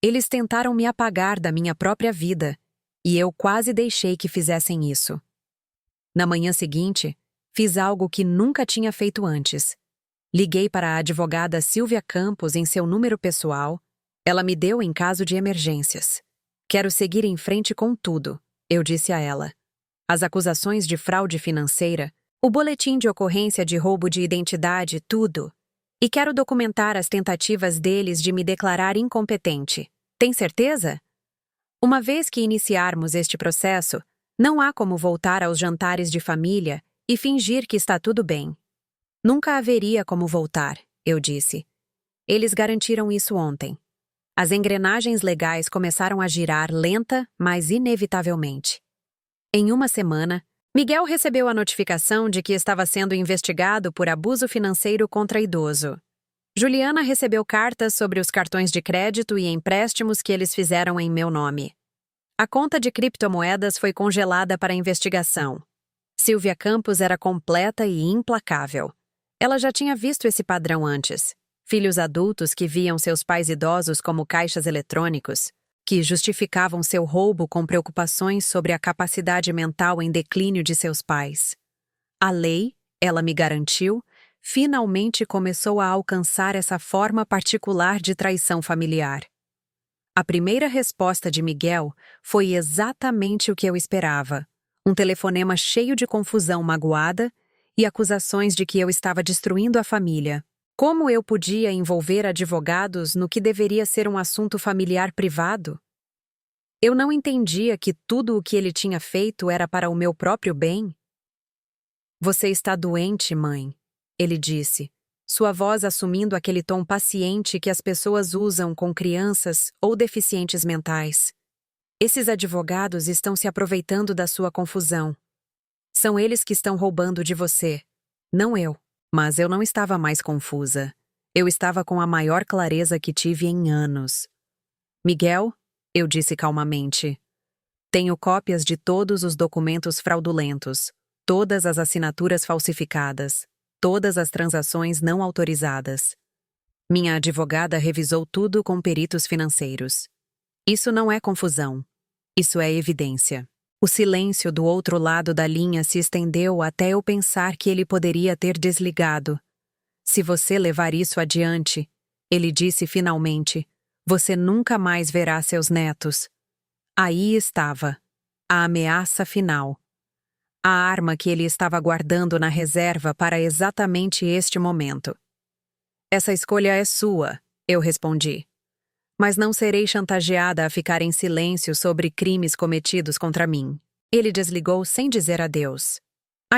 Eles tentaram me apagar da minha própria vida, e eu quase deixei que fizessem isso. Na manhã seguinte, fiz algo que nunca tinha feito antes. Liguei para a advogada Silvia Campos em seu número pessoal. Ela me deu em caso de emergências. Quero seguir em frente com tudo, eu disse a ela. As acusações de fraude financeira, o boletim de ocorrência de roubo de identidade, tudo. E quero documentar as tentativas deles de me declarar incompetente. Tem certeza? Uma vez que iniciarmos este processo, não há como voltar aos jantares de família e fingir que está tudo bem. Nunca haveria como voltar, eu disse. Eles garantiram isso ontem. As engrenagens legais começaram a girar lenta, mas inevitavelmente. Em uma semana, Miguel recebeu a notificação de que estava sendo investigado por abuso financeiro contra idoso. Juliana recebeu cartas sobre os cartões de crédito e empréstimos que eles fizeram em meu nome. A conta de criptomoedas foi congelada para investigação. Silvia Campos era completa e implacável. Ela já tinha visto esse padrão antes. Filhos adultos que viam seus pais idosos como caixas eletrônicos, que justificavam seu roubo com preocupações sobre a capacidade mental em declínio de seus pais. A lei, ela me garantiu, finalmente começou a alcançar essa forma particular de traição familiar. A primeira resposta de Miguel foi exatamente o que eu esperava. Um telefonema cheio de confusão magoada e acusações de que eu estava destruindo a família. Como eu podia envolver advogados no que deveria ser um assunto familiar privado? Eu não entendia que tudo o que ele tinha feito era para o meu próprio bem. Você está doente, mãe, ele disse, sua voz assumindo aquele tom paciente que as pessoas usam com crianças ou deficientes mentais. Esses advogados estão se aproveitando da sua confusão. São eles que estão roubando de você, não eu. Mas eu não estava mais confusa. Eu estava com a maior clareza que tive em anos. Miguel, eu disse calmamente, tenho cópias de todos os documentos fraudulentos, todas as assinaturas falsificadas, todas as transações não autorizadas. Minha advogada revisou tudo com peritos financeiros. Isso não é confusão. Isso é evidência. O silêncio do outro lado da linha se estendeu até eu pensar que ele poderia ter desligado. Se você levar isso adiante, ele disse finalmente, você nunca mais verá seus netos. Aí estava, a ameaça final. A arma que ele estava guardando na reserva para exatamente este momento. Essa escolha é sua, eu respondi. Mas não serei chantageada a ficar em silêncio sobre crimes cometidos contra mim. Ele desligou sem dizer adeus.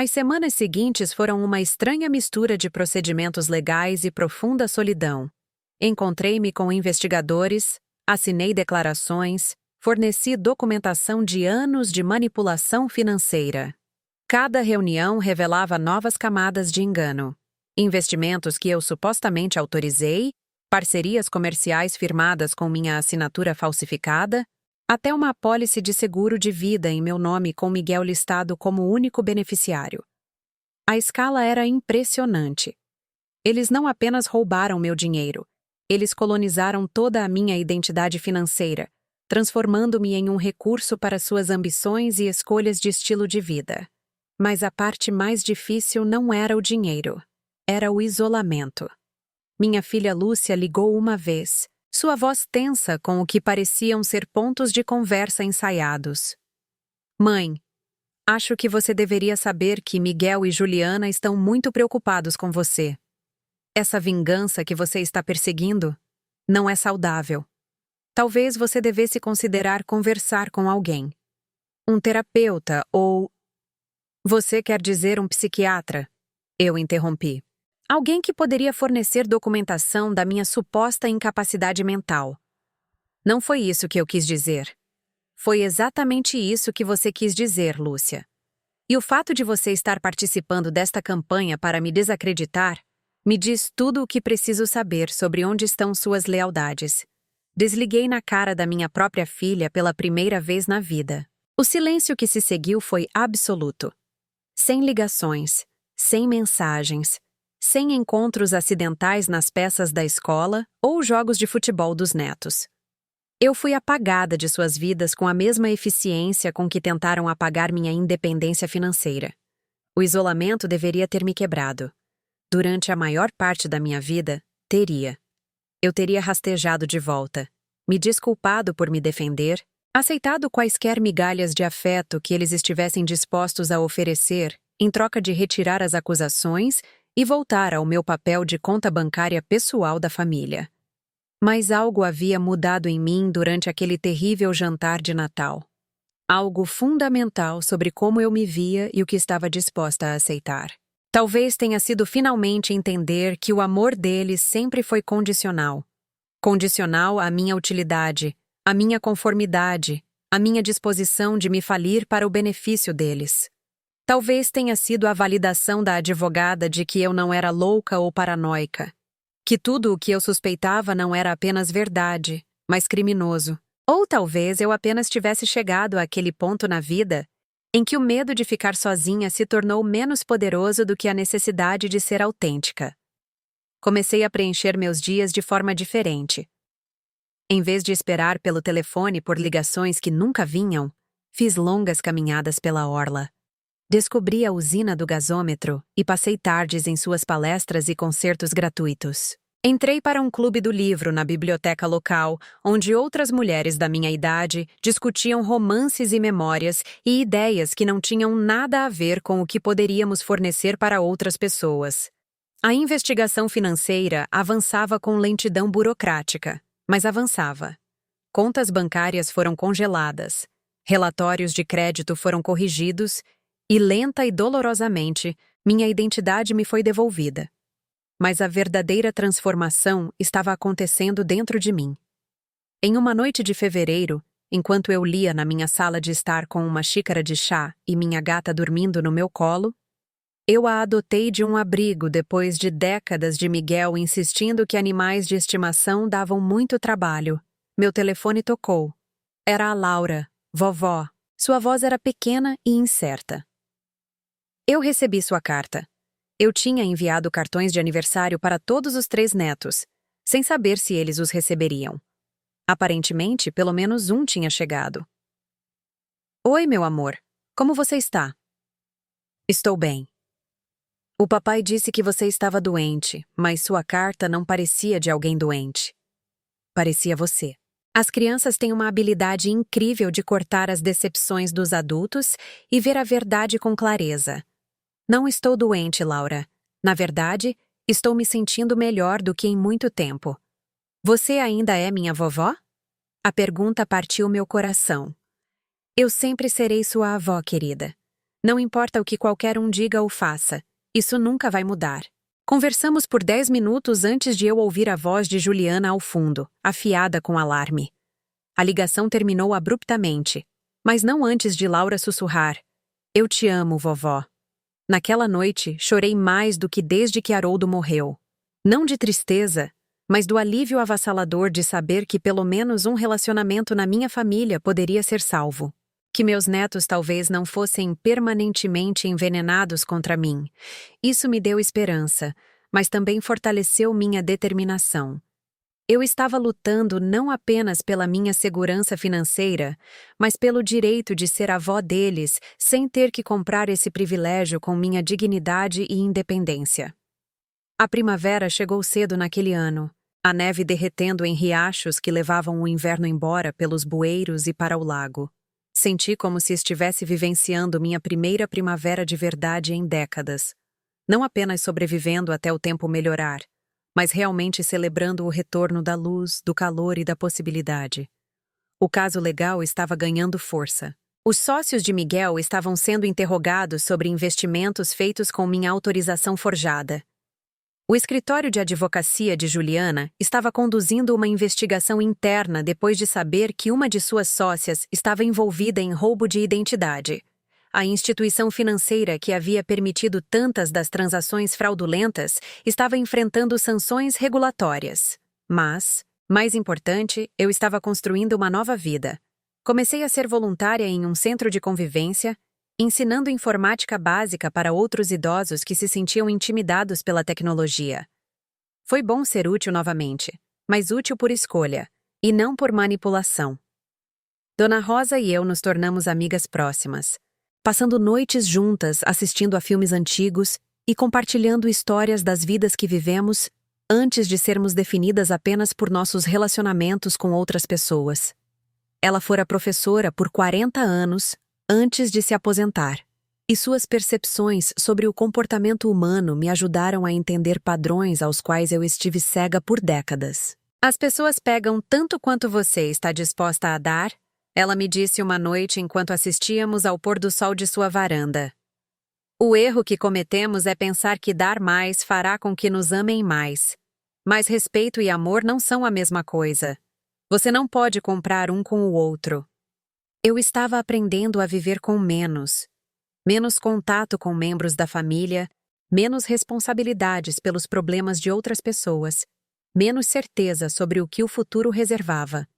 As semanas seguintes foram uma estranha mistura de procedimentos legais e profunda solidão. Encontrei-me com investigadores, assinei declarações, forneci documentação de anos de manipulação financeira. Cada reunião revelava novas camadas de engano. Investimentos que eu supostamente autorizei, parcerias comerciais firmadas com minha assinatura falsificada, até uma apólice de seguro de vida em meu nome com Miguel listado como único beneficiário. A escala era impressionante. Eles não apenas roubaram meu dinheiro, eles colonizaram toda a minha identidade financeira, transformando-me em um recurso para suas ambições e escolhas de estilo de vida. Mas a parte mais difícil não era o dinheiro, era o isolamento. Minha filha Lúcia ligou uma vez, sua voz tensa com o que pareciam ser pontos de conversa ensaiados. Mãe, acho que você deveria saber que Miguel e Juliana estão muito preocupados com você. Essa vingança que você está perseguindo não é saudável. Talvez você devesse considerar conversar com alguém. Um terapeuta ou... Você quer dizer um psiquiatra? Eu interrompi. Alguém que poderia fornecer documentação da minha suposta incapacidade mental. Não foi isso que eu quis dizer. Foi exatamente isso que você quis dizer, Lúcia. E o fato de você estar participando desta campanha para me desacreditar me diz tudo o que preciso saber sobre onde estão suas lealdades. Desliguei na cara da minha própria filha pela primeira vez na vida. O silêncio que se seguiu foi absoluto. Sem ligações, sem mensagens, sem encontros acidentais nas peças da escola ou jogos de futebol dos netos. Eu fui apagada de suas vidas com a mesma eficiência com que tentaram apagar minha independência financeira. O isolamento deveria ter me quebrado. Durante a maior parte da minha vida, teria. Eu teria rastejado de volta, me desculpado por me defender, aceitado quaisquer migalhas de afeto que eles estivessem dispostos a oferecer em troca de retirar as acusações e voltar ao meu papel de conta bancária pessoal da família. Mas algo havia mudado em mim durante aquele terrível jantar de Natal. Algo fundamental sobre como eu me via e o que estava disposta a aceitar. Talvez tenha sido finalmente entender que o amor deles sempre foi condicional. Condicional à minha utilidade, à minha conformidade, à minha disposição de me falir para o benefício deles. Talvez tenha sido a validação da advogada de que eu não era louca ou paranoica, que tudo o que eu suspeitava não era apenas verdade, mas criminoso. Ou talvez eu apenas tivesse chegado àquele ponto na vida em que o medo de ficar sozinha se tornou menos poderoso do que a necessidade de ser autêntica. Comecei a preencher meus dias de forma diferente. Em vez de esperar pelo telefone por ligações que nunca vinham, fiz longas caminhadas pela orla. Descobri a usina do gasômetro e passei tardes em suas palestras e concertos gratuitos. Entrei para um clube do livro na biblioteca local, onde outras mulheres da minha idade discutiam romances e memórias e ideias que não tinham nada a ver com o que poderíamos fornecer para outras pessoas. A investigação financeira avançava com lentidão burocrática, mas avançava. Contas bancárias foram congeladas, relatórios de crédito foram corrigidos e, lenta e dolorosamente, minha identidade me foi devolvida. Mas a verdadeira transformação estava acontecendo dentro de mim. Em uma noite de fevereiro, enquanto eu lia na minha sala de estar com uma xícara de chá e minha gata dormindo no meu colo, eu a adotei de um abrigo depois de décadas de Miguel insistindo que animais de estimação davam muito trabalho. Meu telefone tocou. Era a Laura, vovó. Sua voz era pequena e incerta. Eu recebi sua carta. Eu tinha enviado cartões de aniversário para todos os 3 netos, sem saber se eles os receberiam. Aparentemente, pelo menos um tinha chegado. Oi, meu amor. Como você está? Estou bem. O papai disse que você estava doente, mas sua carta não parecia de alguém doente. Parecia você. As crianças têm uma habilidade incrível de cortar as decepções dos adultos e ver a verdade com clareza. Não estou doente, Laura. Na verdade, estou me sentindo melhor do que em muito tempo. Você ainda é minha vovó? A pergunta partiu meu coração. Eu sempre serei sua avó, querida. Não importa o que qualquer um diga ou faça, isso nunca vai mudar. Conversamos por 10 minutos antes de eu ouvir a voz de Juliana ao fundo, afiada com alarme. A ligação terminou abruptamente, mas não antes de Laura sussurrar: "Eu te amo, vovó." Naquela noite, chorei mais do que desde que Haroldo morreu. Não de tristeza, mas do alívio avassalador de saber que pelo menos um relacionamento na minha família poderia ser salvo. Que meus netos talvez não fossem permanentemente envenenados contra mim. Isso me deu esperança, mas também fortaleceu minha determinação. Eu estava lutando não apenas pela minha segurança financeira, mas pelo direito de ser avó deles sem ter que comprar esse privilégio com minha dignidade e independência. A primavera chegou cedo naquele ano, a neve derretendo em riachos que levavam o inverno embora pelos bueiros e para o lago. Senti como se estivesse vivenciando minha primeira primavera de verdade em décadas. Não apenas sobrevivendo até o tempo melhorar, mas realmente celebrando o retorno da luz, do calor e da possibilidade. O caso legal estava ganhando força. Os sócios de Miguel estavam sendo interrogados sobre investimentos feitos com minha autorização forjada. O escritório de advocacia de Juliana estava conduzindo uma investigação interna depois de saber que uma de suas sócias estava envolvida em roubo de identidade. A instituição financeira que havia permitido tantas das transações fraudulentas estava enfrentando sanções regulatórias. Mas, mais importante, eu estava construindo uma nova vida. Comecei a ser voluntária em um centro de convivência, ensinando informática básica para outros idosos que se sentiam intimidados pela tecnologia. Foi bom ser útil novamente, mas útil por escolha, e não por manipulação. Dona Rosa e eu nos tornamos amigas próximas, passando noites juntas assistindo a filmes antigos e compartilhando histórias das vidas que vivemos antes de sermos definidas apenas por nossos relacionamentos com outras pessoas. Ela fora professora por 40 anos antes de se aposentar, e suas percepções sobre o comportamento humano me ajudaram a entender padrões aos quais eu estive cega por décadas. As pessoas pegam tanto quanto você está disposta a dar, ela me disse uma noite enquanto assistíamos ao pôr do sol de sua varanda. O erro que cometemos é pensar que dar mais fará com que nos amem mais. Mas respeito e amor não são a mesma coisa. Você não pode comprar um com o outro. Eu estava aprendendo a viver com menos. Menos contato com membros da família, menos responsabilidades pelos problemas de outras pessoas, menos certeza sobre o que o futuro reservava.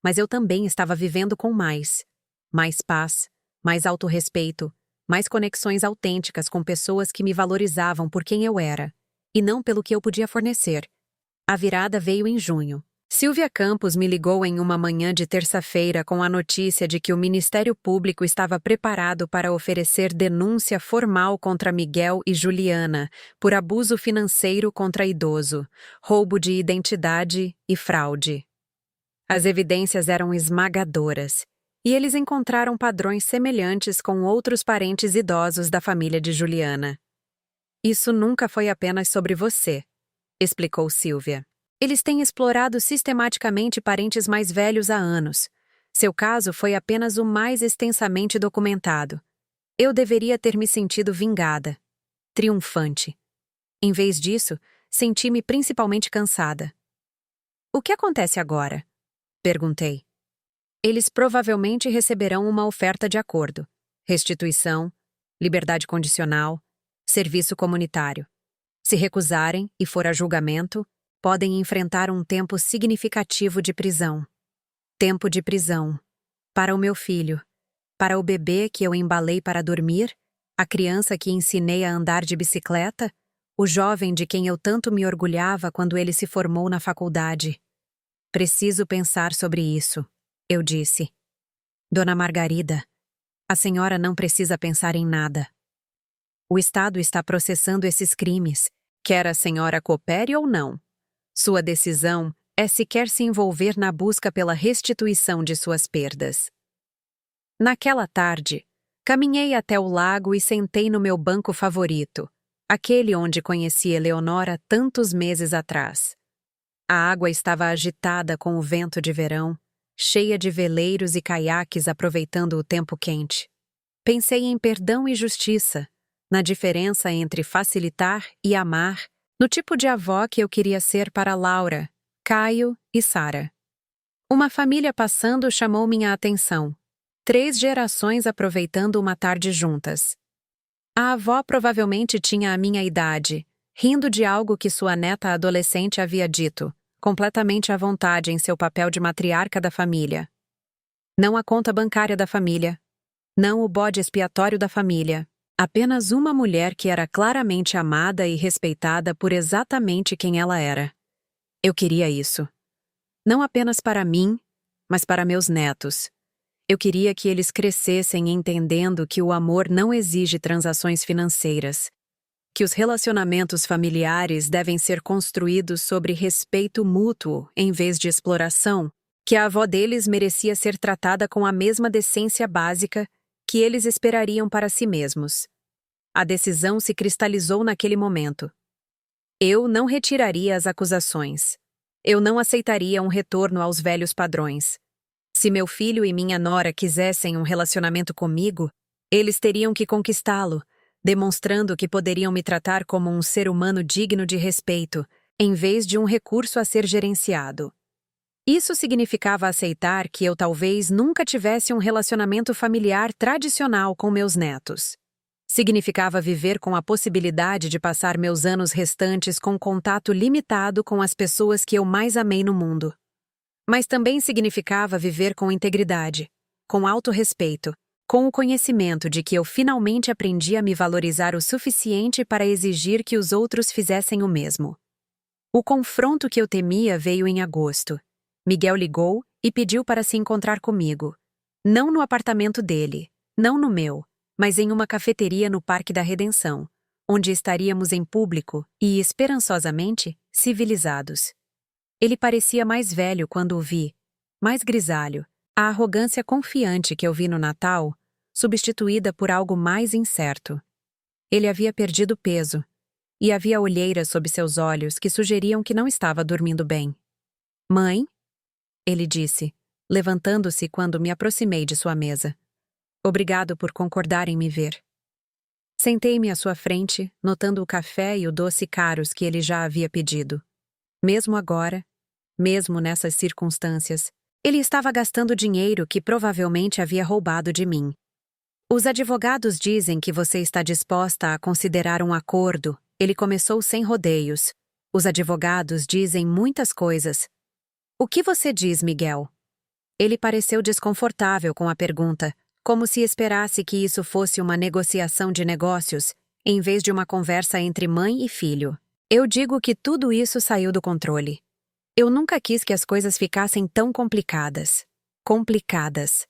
Mas eu também estava vivendo com mais paz, mais autorrespeito, mais conexões autênticas com pessoas que me valorizavam por quem eu era, e não pelo que eu podia fornecer. A virada veio em junho. Silvia Campos me ligou em uma manhã de terça-feira com a notícia de que o Ministério Público estava preparado para oferecer denúncia formal contra Miguel e Juliana por abuso financeiro contra idoso, roubo de identidade e fraude. As evidências eram esmagadoras, e eles encontraram padrões semelhantes com outros parentes idosos da família de Juliana. Isso nunca foi apenas sobre você, explicou Silvia. Eles têm explorado sistematicamente parentes mais velhos há anos. Seu caso foi apenas o mais extensamente documentado. Eu deveria ter me sentido vingada, triunfante. Em vez disso, senti-me principalmente cansada. O que acontece agora? Perguntei. Eles provavelmente receberão uma oferta de acordo: restituição, liberdade condicional, serviço comunitário. Se recusarem e for a julgamento, podem enfrentar um tempo significativo de prisão. Tempo de prisão. Para o meu filho. Para o bebê que eu embalei para dormir, a criança que ensinei a andar de bicicleta, o jovem de quem eu tanto me orgulhava quando ele se formou na faculdade. Preciso pensar sobre isso, eu disse. Dona Margarida, a senhora não precisa pensar em nada. O Estado está processando esses crimes, quer a senhora coopere ou não. Sua decisão é se quer se envolver na busca pela restituição de suas perdas. Naquela tarde, caminhei até o lago e sentei no meu banco favorito, aquele onde conheci Eleonora tantos meses atrás. A água estava agitada com o vento de verão, cheia de veleiros e caiaques aproveitando o tempo quente. Pensei em perdão e justiça, na diferença entre facilitar e amar, no tipo de avó que eu queria ser para Laura, Caio e Sara. Uma família passando chamou minha atenção. 3 gerações aproveitando uma tarde juntas. A avó provavelmente tinha a minha idade, rindo de algo que sua neta adolescente havia dito, completamente à vontade em seu papel de matriarca da família. Não a conta bancária da família. Não o bode expiatório da família. Apenas uma mulher que era claramente amada e respeitada por exatamente quem ela era. Eu queria isso. Não apenas para mim, mas para meus netos. Eu queria que eles crescessem entendendo que o amor não exige transações financeiras, que os relacionamentos familiares devem ser construídos sobre respeito mútuo em vez de exploração, que a avó deles merecia ser tratada com a mesma decência básica que eles esperariam para si mesmos. A decisão se cristalizou naquele momento. Eu não retiraria as acusações. Eu não aceitaria um retorno aos velhos padrões. Se meu filho e minha nora quisessem um relacionamento comigo, eles teriam que conquistá-lo, demonstrando que poderiam me tratar como um ser humano digno de respeito, em vez de um recurso a ser gerenciado. Isso significava aceitar que eu talvez nunca tivesse um relacionamento familiar tradicional com meus netos. Significava viver com a possibilidade de passar meus anos restantes com contato limitado com as pessoas que eu mais amei no mundo. Mas também significava viver com integridade, com autorrespeito, com o conhecimento de que eu finalmente aprendi a me valorizar o suficiente para exigir que os outros fizessem o mesmo. O confronto que eu temia veio em agosto. Miguel ligou e pediu para se encontrar comigo. Não no apartamento dele, não no meu, mas em uma cafeteria no Parque da Redenção, onde estaríamos em público e, esperançosamente, civilizados. Ele parecia mais velho quando o vi, mais grisalho, a arrogância confiante que eu vi no Natal, substituída por algo mais incerto. Ele havia perdido peso, e havia olheiras sob seus olhos que sugeriam que não estava dormindo bem. "Mãe?" ele disse, levantando-se quando me aproximei de sua mesa. "Obrigado por concordar em me ver." Sentei-me à sua frente, notando o café e o doce caros que ele já havia pedido. Mesmo agora, mesmo nessas circunstâncias, ele estava gastando dinheiro que provavelmente havia roubado de mim. "Os advogados dizem que você está disposta a considerar um acordo." Ele começou sem rodeios. "Os advogados dizem muitas coisas." "O que você diz, Miguel?" Ele pareceu desconfortável com a pergunta, como se esperasse que isso fosse uma negociação de negócios, em vez de uma conversa entre mãe e filho. "Eu digo que tudo isso saiu do controle. Eu nunca quis que as coisas ficassem tão complicadas. Complicadas.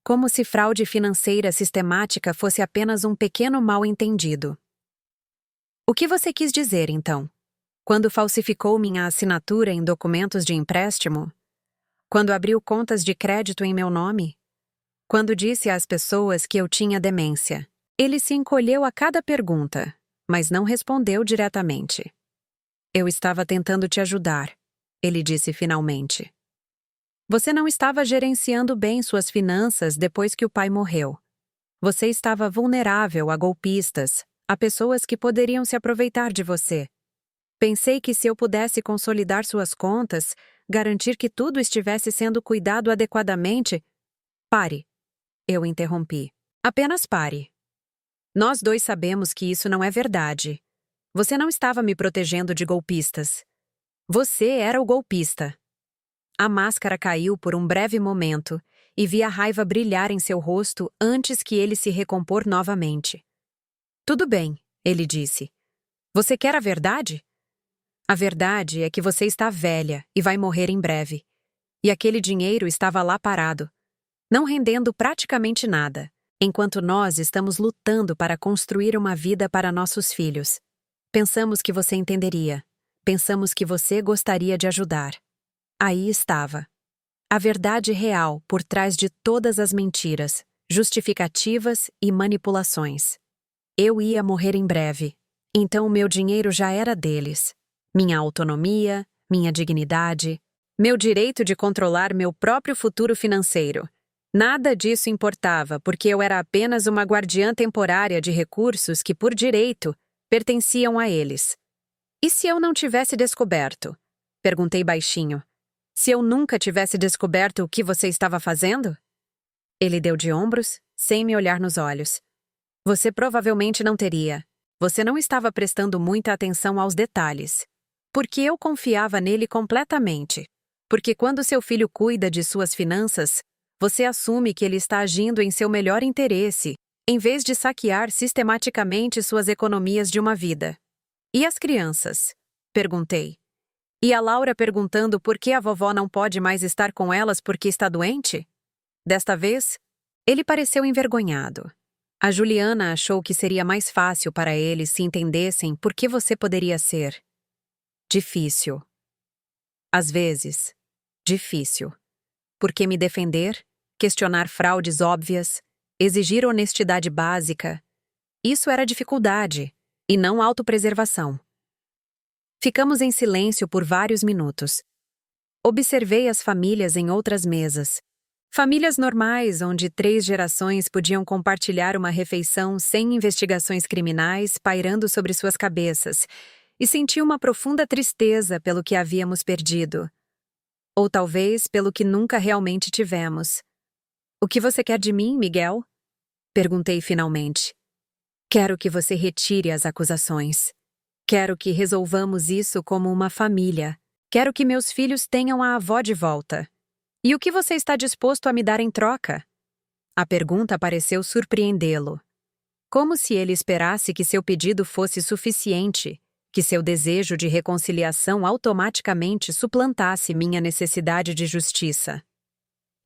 Como se fraude financeira sistemática fosse apenas um pequeno mal-entendido." "O que você quis dizer, então? Quando falsificou minha assinatura em documentos de empréstimo? Quando abriu contas de crédito em meu nome? Quando disse às pessoas que eu tinha demência?" Ele se encolheu a cada pergunta, mas não respondeu diretamente. "Eu estava tentando te ajudar", ele disse finalmente. "Você não estava gerenciando bem suas finanças depois que o pai morreu. Você estava vulnerável a golpistas, a pessoas que poderiam se aproveitar de você. Pensei que se eu pudesse consolidar suas contas, garantir que tudo estivesse sendo cuidado adequadamente..." "Pare", eu interrompi. "Apenas pare. Nós dois sabemos que isso não é verdade. Você não estava me protegendo de golpistas. Você era o golpista." A máscara caiu por um breve momento e vi a raiva brilhar em seu rosto antes que ele se recompor novamente. "Tudo bem", ele disse. "Você quer a verdade? A verdade é que você está velha e vai morrer em breve. E aquele dinheiro estava lá parado, não rendendo praticamente nada, enquanto nós estamos lutando para construir uma vida para nossos filhos. Pensamos que você entenderia. Pensamos que você gostaria de ajudar." Aí estava. A verdade real por trás de todas as mentiras, justificativas e manipulações. Eu ia morrer em breve, então o meu dinheiro já era deles. Minha autonomia, minha dignidade, meu direito de controlar meu próprio futuro financeiro, Nada disso importava, porque eu era apenas uma guardiã temporária de recursos que, por direito, pertenciam a eles. E se eu não tivesse descoberto? Perguntei baixinho. Se eu nunca tivesse descoberto o que você estava fazendo? Ele deu de ombros, sem me olhar nos olhos. Você provavelmente não teria. Você não estava prestando muita atenção aos detalhes. Porque eu confiava nele completamente. Porque quando seu filho cuida de suas finanças, você assume que ele está agindo em seu melhor interesse, em vez de saquear sistematicamente suas economias de uma vida. E as crianças? Perguntei. E a Laura perguntando por que a vovó não pode mais estar com elas porque está doente? Desta vez, ele pareceu envergonhado. A Juliana achou que seria mais fácil para eles se entendessem por que você poderia ser difícil. Às vezes, difícil. Porque me defender, questionar fraudes óbvias, exigir honestidade básica, isso era dificuldade, e não autopreservação. Ficamos em silêncio por vários minutos. Observei as famílias em outras mesas. Famílias normais, onde 3 gerações podiam compartilhar uma refeição sem investigações criminais pairando sobre suas cabeças, e senti uma profunda tristeza pelo que havíamos perdido. Ou talvez pelo que nunca realmente tivemos. O que você quer de mim, Miguel? Perguntei finalmente. Quero que você retire as acusações. Quero que resolvamos isso como uma família. Quero que meus filhos tenham a avó de volta. E o que você está disposto a me dar em troca? A pergunta pareceu surpreendê-lo. Como se ele esperasse que seu pedido fosse suficiente, que seu desejo de reconciliação automaticamente suplantasse minha necessidade de justiça.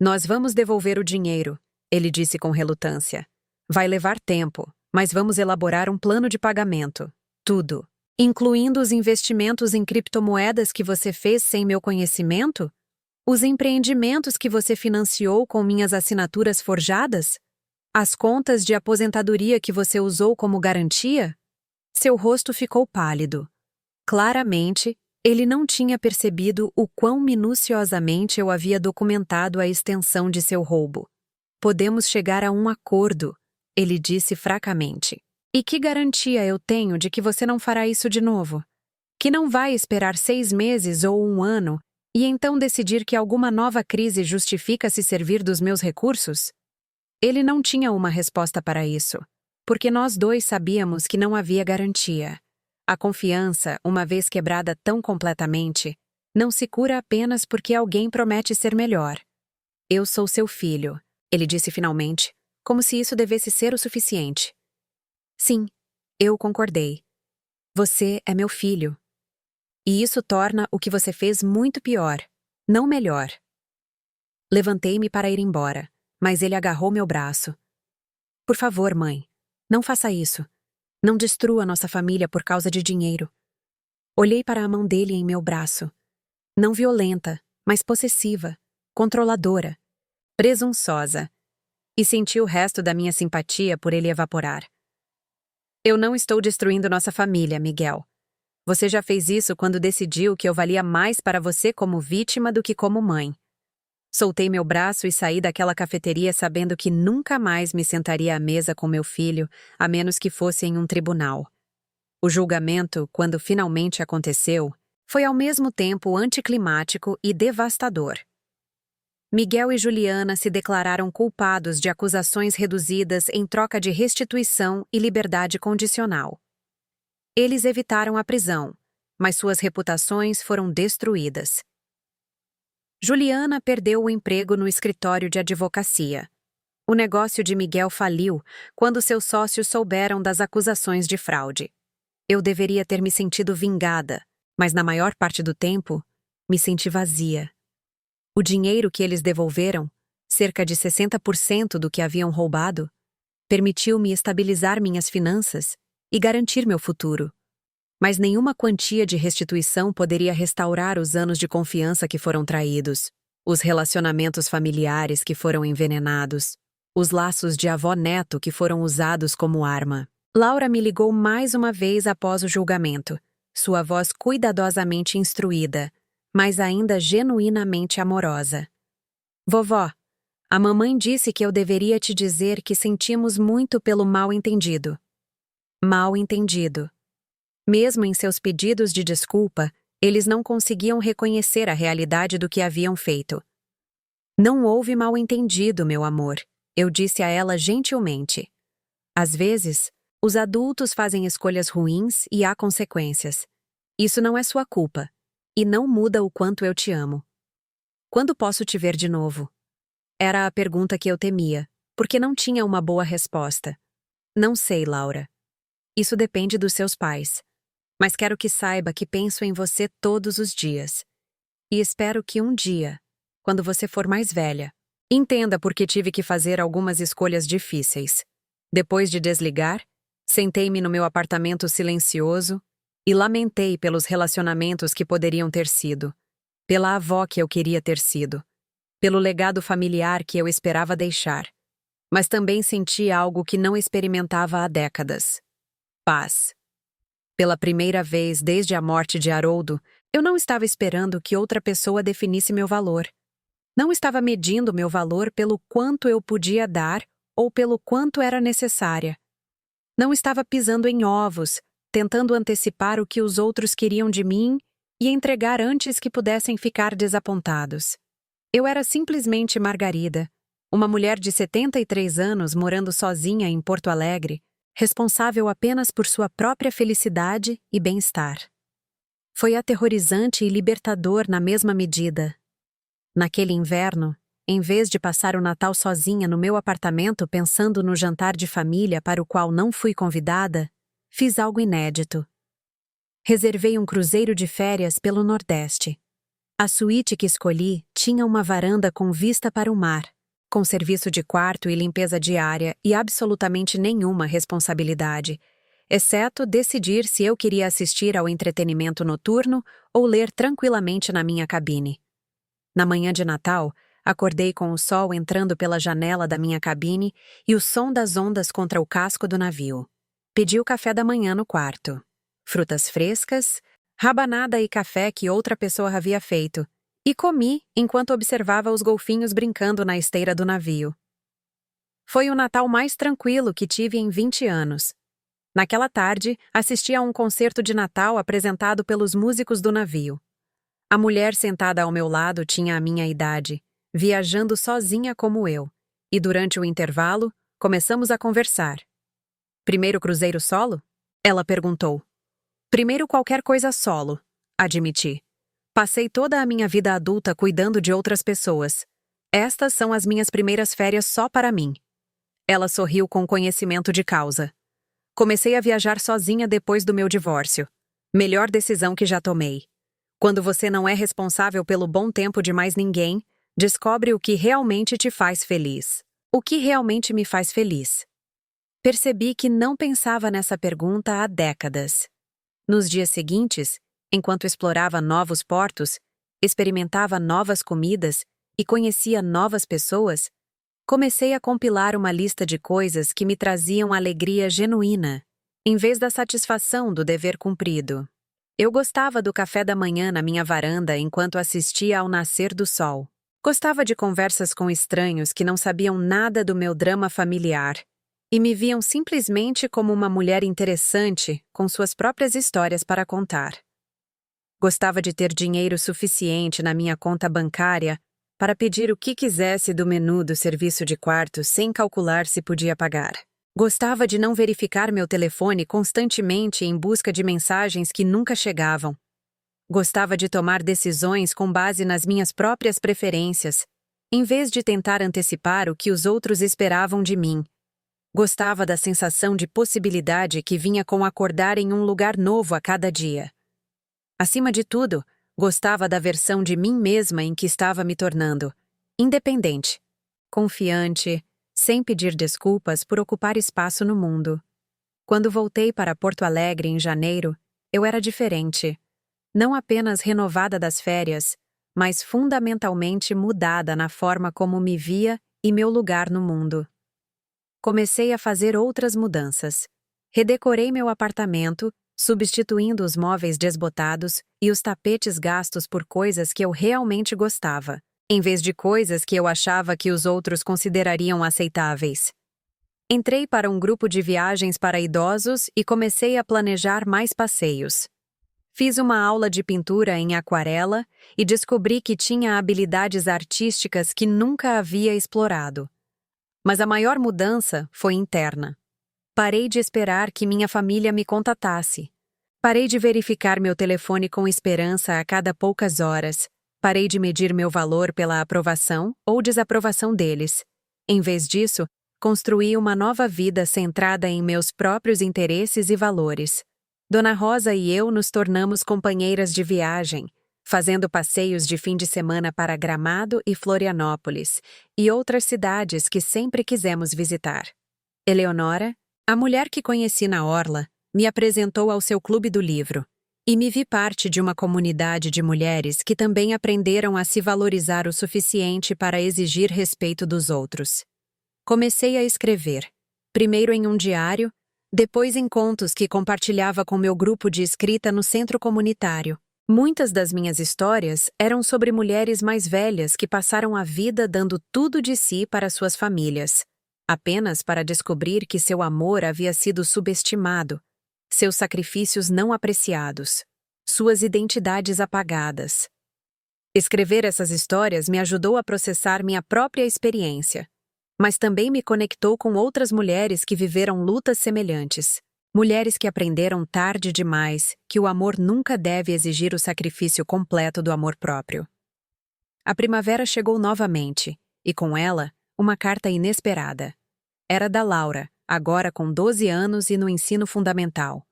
Nós vamos devolver o dinheiro, ele disse com relutância. Vai levar tempo, mas vamos elaborar um plano de pagamento. Tudo. Incluindo os investimentos em criptomoedas que você fez sem meu conhecimento? Os empreendimentos que você financiou com minhas assinaturas forjadas? As contas de aposentadoria que você usou como garantia? Seu rosto ficou pálido. Claramente, ele não tinha percebido o quão minuciosamente eu havia documentado a extensão de seu roubo. Podemos chegar a um acordo, ele disse fracamente. E que garantia eu tenho de que você não fará isso de novo? Que não vai esperar 6 meses ou 1 ano e então decidir que alguma nova crise justifica se servir dos meus recursos? Ele não tinha uma resposta para isso, porque nós dois sabíamos que não havia garantia. A confiança, uma vez quebrada tão completamente, não se cura apenas porque alguém promete ser melhor. Eu sou seu filho, ele disse finalmente, como se isso devesse ser o suficiente. Sim, eu concordei. Você é meu filho. E isso torna o que você fez muito pior, não melhor. Levantei-me para ir embora, mas ele agarrou meu braço. Por favor, mãe, não faça isso. Não destrua nossa família por causa de dinheiro. Olhei para a mão dele em meu braço. Não violenta, mas possessiva, controladora, presunçosa. E senti o resto da minha simpatia por ele evaporar. Eu não estou destruindo nossa família, Miguel. Você já fez isso quando decidiu que eu valia mais para você como vítima do que como mãe. Soltei meu braço e saí daquela cafeteria sabendo que nunca mais me sentaria à mesa com meu filho, a menos que fosse em um tribunal. O julgamento, quando finalmente aconteceu, foi ao mesmo tempo anticlimático e devastador. Miguel e Juliana se declararam culpados de acusações reduzidas em troca de restituição e liberdade condicional. Eles evitaram a prisão, mas suas reputações foram destruídas. Juliana perdeu o emprego no escritório de advocacia. O negócio de Miguel faliu quando seus sócios souberam das acusações de fraude. Eu deveria ter me sentido vingada, mas na maior parte do tempo, me senti vazia. O dinheiro que eles devolveram, cerca de 60% do que haviam roubado, permitiu-me estabilizar minhas finanças e garantir meu futuro. Mas nenhuma quantia de restituição poderia restaurar os anos de confiança que foram traídos, os relacionamentos familiares que foram envenenados, os laços de avó-neto que foram usados como arma. Laura me ligou mais uma vez após o julgamento, sua voz cuidadosamente instruída, mas ainda genuinamente amorosa. Vovó, A mamãe disse que eu deveria te dizer que sentimos muito pelo mal-entendido. Mal-entendido. Mesmo em seus pedidos de desculpa, eles não conseguiam reconhecer a realidade do que haviam feito. Não houve mal-entendido, meu amor, eu disse a ela gentilmente. Às vezes, os adultos fazem escolhas ruins e há consequências. Isso não é sua culpa, e não muda o quanto eu te amo. Quando posso te ver de novo? Era a pergunta que eu temia, porque não tinha uma boa resposta. Não sei, Laura. Isso depende dos seus pais. Mas quero que saiba que penso em você todos os dias. E espero que um dia, quando você for mais velha, entenda por que tive que fazer algumas escolhas difíceis. Depois de desligar, sentei-me no meu apartamento silencioso e lamentei pelos relacionamentos que poderiam ter sido, pela avó que eu queria ter sido, pelo legado familiar que eu esperava deixar. Mas também senti algo que não experimentava há décadas. Paz. Pela primeira vez desde a morte de Haroldo, eu não estava esperando que outra pessoa definisse meu valor. Não estava medindo meu valor pelo quanto eu podia dar ou pelo quanto era necessária. Não estava pisando em ovos, tentando antecipar o que os outros queriam de mim e entregar antes que pudessem ficar desapontados. Eu era simplesmente Margarida, uma mulher de 73 anos morando sozinha em Porto Alegre, responsável apenas por sua própria felicidade e bem-estar. Foi aterrorizante e libertador na mesma medida. Naquele inverno, em vez de passar o Natal sozinha no meu apartamento pensando no jantar de família para o qual não fui convidada, fiz algo inédito. Reservei um cruzeiro de férias pelo Nordeste. A suíte que escolhi tinha uma varanda com vista para o mar, com serviço de quarto e limpeza diária e absolutamente nenhuma responsabilidade, exceto decidir se eu queria assistir ao entretenimento noturno ou ler tranquilamente na minha cabine. Na manhã de Natal, acordei com o sol entrando pela janela da minha cabine e o som das ondas contra o casco do navio. Pedi o café da manhã no quarto. Frutas frescas, rabanada e café que outra pessoa havia feito, e comi enquanto observava os golfinhos brincando na esteira do navio. Foi o Natal mais tranquilo que tive em 20 anos. Naquela tarde, assisti a um concerto de Natal apresentado pelos músicos do navio. A mulher sentada ao meu lado tinha a minha idade, viajando sozinha como eu, e durante o intervalo, começamos a conversar. Primeiro cruzeiro solo? Ela perguntou. Primeiro qualquer coisa solo, admiti. Passei toda a minha vida adulta cuidando de outras pessoas. Estas são as minhas primeiras férias só para mim. Ela sorriu com conhecimento de causa. Comecei a viajar sozinha depois do meu divórcio. Melhor decisão que já tomei. Quando você não é responsável pelo bom tempo de mais ninguém, descobre o que realmente te faz feliz. O que realmente me faz feliz? Percebi que não pensava nessa pergunta há décadas. Nos dias seguintes, enquanto explorava novos portos, experimentava novas comidas e conhecia novas pessoas, comecei a compilar uma lista de coisas que me traziam alegria genuína, em vez da satisfação do dever cumprido. Eu gostava do café da manhã na minha varanda enquanto assistia ao nascer do sol. Gostava de conversas com estranhos que não sabiam nada do meu drama familiar e me viam simplesmente como uma mulher interessante com suas próprias histórias para contar. Gostava de ter dinheiro suficiente na minha conta bancária para pedir o que quisesse do menu do serviço de quarto sem calcular se podia pagar. Gostava de não verificar meu telefone constantemente em busca de mensagens que nunca chegavam. Gostava de tomar decisões com base nas minhas próprias preferências, em vez de tentar antecipar o que os outros esperavam de mim. Gostava da sensação de possibilidade que vinha com acordar em um lugar novo a cada dia. Acima de tudo, gostava da versão de mim mesma em que estava me tornando, independente, confiante, sem pedir desculpas por ocupar espaço no mundo. Quando voltei para Porto Alegre em janeiro, eu era diferente. Não apenas renovada das férias, mas fundamentalmente mudada na forma como me via e meu lugar no mundo. Comecei a fazer outras mudanças. Redecorei meu apartamento, substituindo os móveis desbotados e os tapetes gastos por coisas que eu realmente gostava. em vez de coisas que eu achava que os outros considerariam aceitáveis. Entrei para um grupo de viagens para idosos e comecei a planejar mais passeios. Fiz uma aula de pintura em aquarela e descobri que tinha habilidades artísticas que nunca havia explorado. Mas a maior mudança foi interna. Parei de esperar que minha família me contatasse. Parei de verificar meu telefone com esperança a cada poucas horas. Parei de medir meu valor pela aprovação ou desaprovação deles. Em vez disso, construí uma nova vida centrada em meus próprios interesses e valores. Dona Rosa e eu nos tornamos companheiras de viagem, fazendo passeios de fim de semana para Gramado e Florianópolis, e outras cidades que sempre quisemos visitar. Eleonora, a mulher que conheci na orla, me apresentou ao seu clube do livro, e me vi parte de uma comunidade de mulheres que também aprenderam a se valorizar o suficiente para exigir respeito dos outros. Comecei a escrever, primeiro em um diário, depois em contos que compartilhava com meu grupo de escrita no centro comunitário. Muitas das minhas histórias eram sobre mulheres mais velhas que passaram a vida dando tudo de si para suas famílias, apenas para descobrir que seu amor havia sido subestimado, seus sacrifícios não apreciados, suas identidades apagadas. Escrever essas histórias me ajudou a processar minha própria experiência, mas também me conectou com outras mulheres que viveram lutas semelhantes. Mulheres que aprenderam tarde demais que o amor nunca deve exigir o sacrifício completo do amor próprio. A primavera chegou novamente, e com ela, uma carta inesperada. Era da Laura, agora com 12 anos e no ensino fundamental.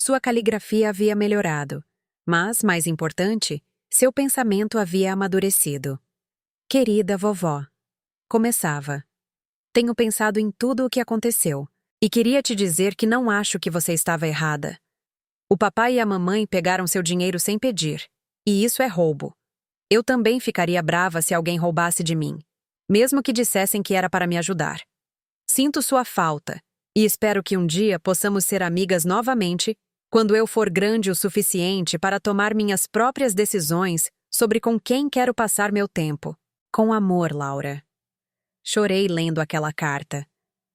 Sua caligrafia havia melhorado, mas, mais importante, seu pensamento havia amadurecido. Querida vovó, começava. Tenho pensado em tudo o que aconteceu, e queria te dizer que não acho que você estava errada. O papai e a mamãe pegaram seu dinheiro sem pedir, e isso é roubo. Eu também ficaria brava se alguém roubasse de mim, mesmo que dissessem que era para me ajudar. Sinto sua falta, e espero que um dia possamos ser amigas novamente, quando eu for grande o suficiente para tomar minhas próprias decisões sobre com quem quero passar meu tempo. Com amor, Laura. Chorei lendo aquela carta.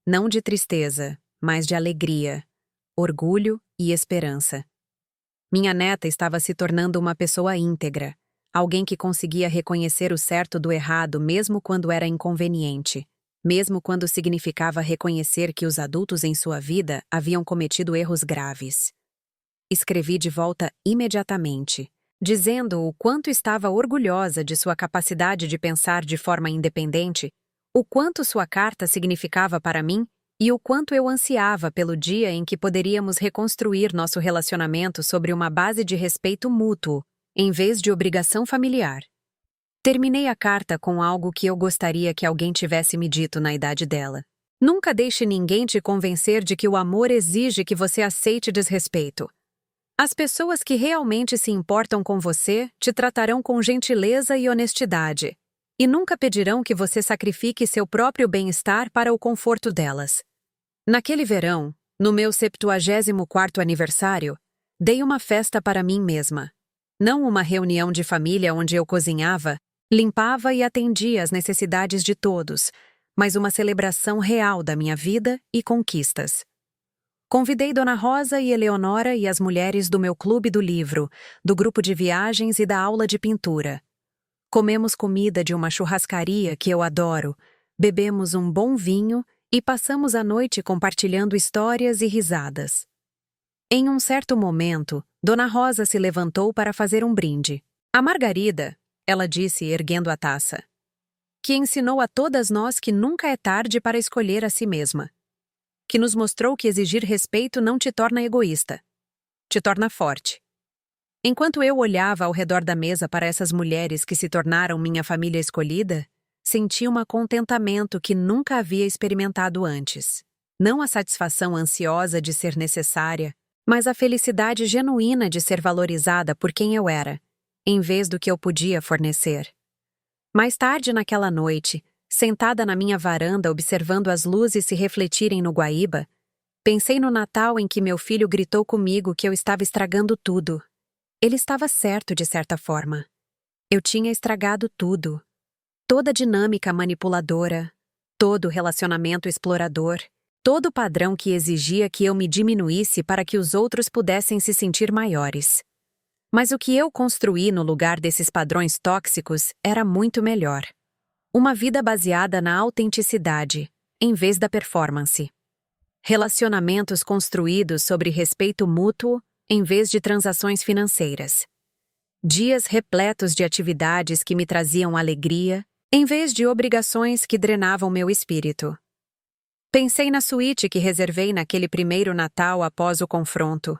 Não de tristeza, mas de alegria, orgulho e esperança. Minha neta estava se tornando uma pessoa íntegra, alguém que conseguia reconhecer o certo do errado mesmo quando era inconveniente, mesmo quando significava reconhecer que os adultos em sua vida haviam cometido erros graves. Escrevi de volta imediatamente, dizendo o quanto estava orgulhosa de sua capacidade de pensar de forma independente, o quanto sua carta significava para mim e o quanto eu ansiava pelo dia em que poderíamos reconstruir nosso relacionamento sobre uma base de respeito mútuo, em vez de obrigação familiar. Terminei a carta com algo que eu gostaria que alguém tivesse me dito na idade dela. Nunca deixe ninguém te convencer de que o amor exige que você aceite desrespeito. As pessoas que realmente se importam com você te tratarão com gentileza e honestidade, e nunca pedirão que você sacrifique seu próprio bem-estar para o conforto delas. Naquele verão, no meu 74º aniversário, dei uma festa para mim mesma. Não uma reunião de família onde eu cozinhava, limpava e atendia às necessidades de todos, mas uma celebração real da minha vida e conquistas. Convidei Dona Rosa e Eleonora e as mulheres do meu clube do livro, do grupo de viagens e da aula de pintura. Comemos comida de uma churrascaria que eu adoro, bebemos um bom vinho e passamos a noite compartilhando histórias e risadas. Em um certo momento, Dona Rosa se levantou para fazer um brinde. A Margarida, ela disse erguendo a taça, que ensinou a todas nós que nunca é tarde para escolher a si mesma. Que nos mostrou que exigir respeito não te torna egoísta, te torna forte. Enquanto eu olhava ao redor da mesa para essas mulheres que se tornaram minha família escolhida, senti um contentamento que nunca havia experimentado antes. Não a satisfação ansiosa de ser necessária, mas a felicidade genuína de ser valorizada por quem eu era, em vez do que eu podia fornecer. Mais tarde naquela noite, sentada na minha varanda observando as luzes se refletirem no Guaíba, pensei no Natal em que meu filho gritou comigo que eu estava estragando tudo. Ele estava certo de certa forma. Eu tinha estragado tudo. Toda dinâmica manipuladora, todo relacionamento explorador, todo padrão que exigia que eu me diminuísse para que os outros pudessem se sentir maiores. Mas o que eu construí no lugar desses padrões tóxicos era muito melhor. Uma vida baseada na autenticidade, em vez da performance. Relacionamentos construídos sobre respeito mútuo, em vez de transações financeiras. Dias repletos de atividades que me traziam alegria, em vez de obrigações que drenavam meu espírito. Pensei na suíte que reservei naquele primeiro Natal após o confronto.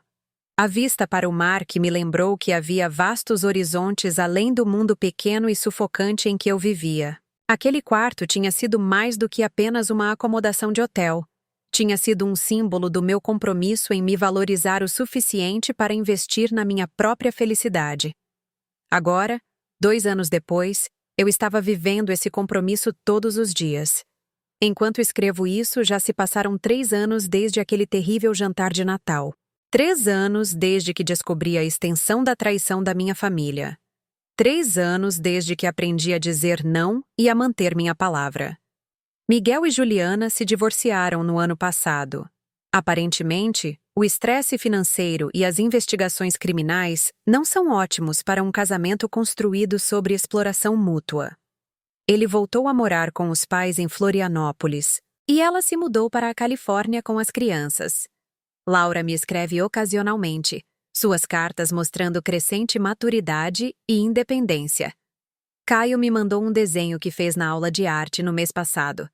A vista para o mar que me lembrou que havia vastos horizontes além do mundo pequeno e sufocante em que eu vivia. Aquele quarto tinha sido mais do que apenas uma acomodação de hotel. Tinha sido um símbolo do meu compromisso em me valorizar o suficiente para investir na minha própria felicidade. Agora, 2 anos depois, eu estava vivendo esse compromisso todos os dias. Enquanto escrevo isso, já se passaram 3 anos desde aquele terrível jantar de Natal. 3 anos desde que descobri a extensão da traição da minha família. 3 anos desde que aprendi a dizer não e a manter minha palavra. Miguel e Juliana se divorciaram no ano passado. Aparentemente, o estresse financeiro e as investigações criminais não são ótimos para um casamento construído sobre exploração mútua. Ele voltou a morar com os pais em Florianópolis, e ela se mudou para a Califórnia com as crianças. Laura me escreve ocasionalmente, suas cartas mostrando crescente maturidade e independência. Caio me mandou um desenho que fez na aula de arte no mês passado.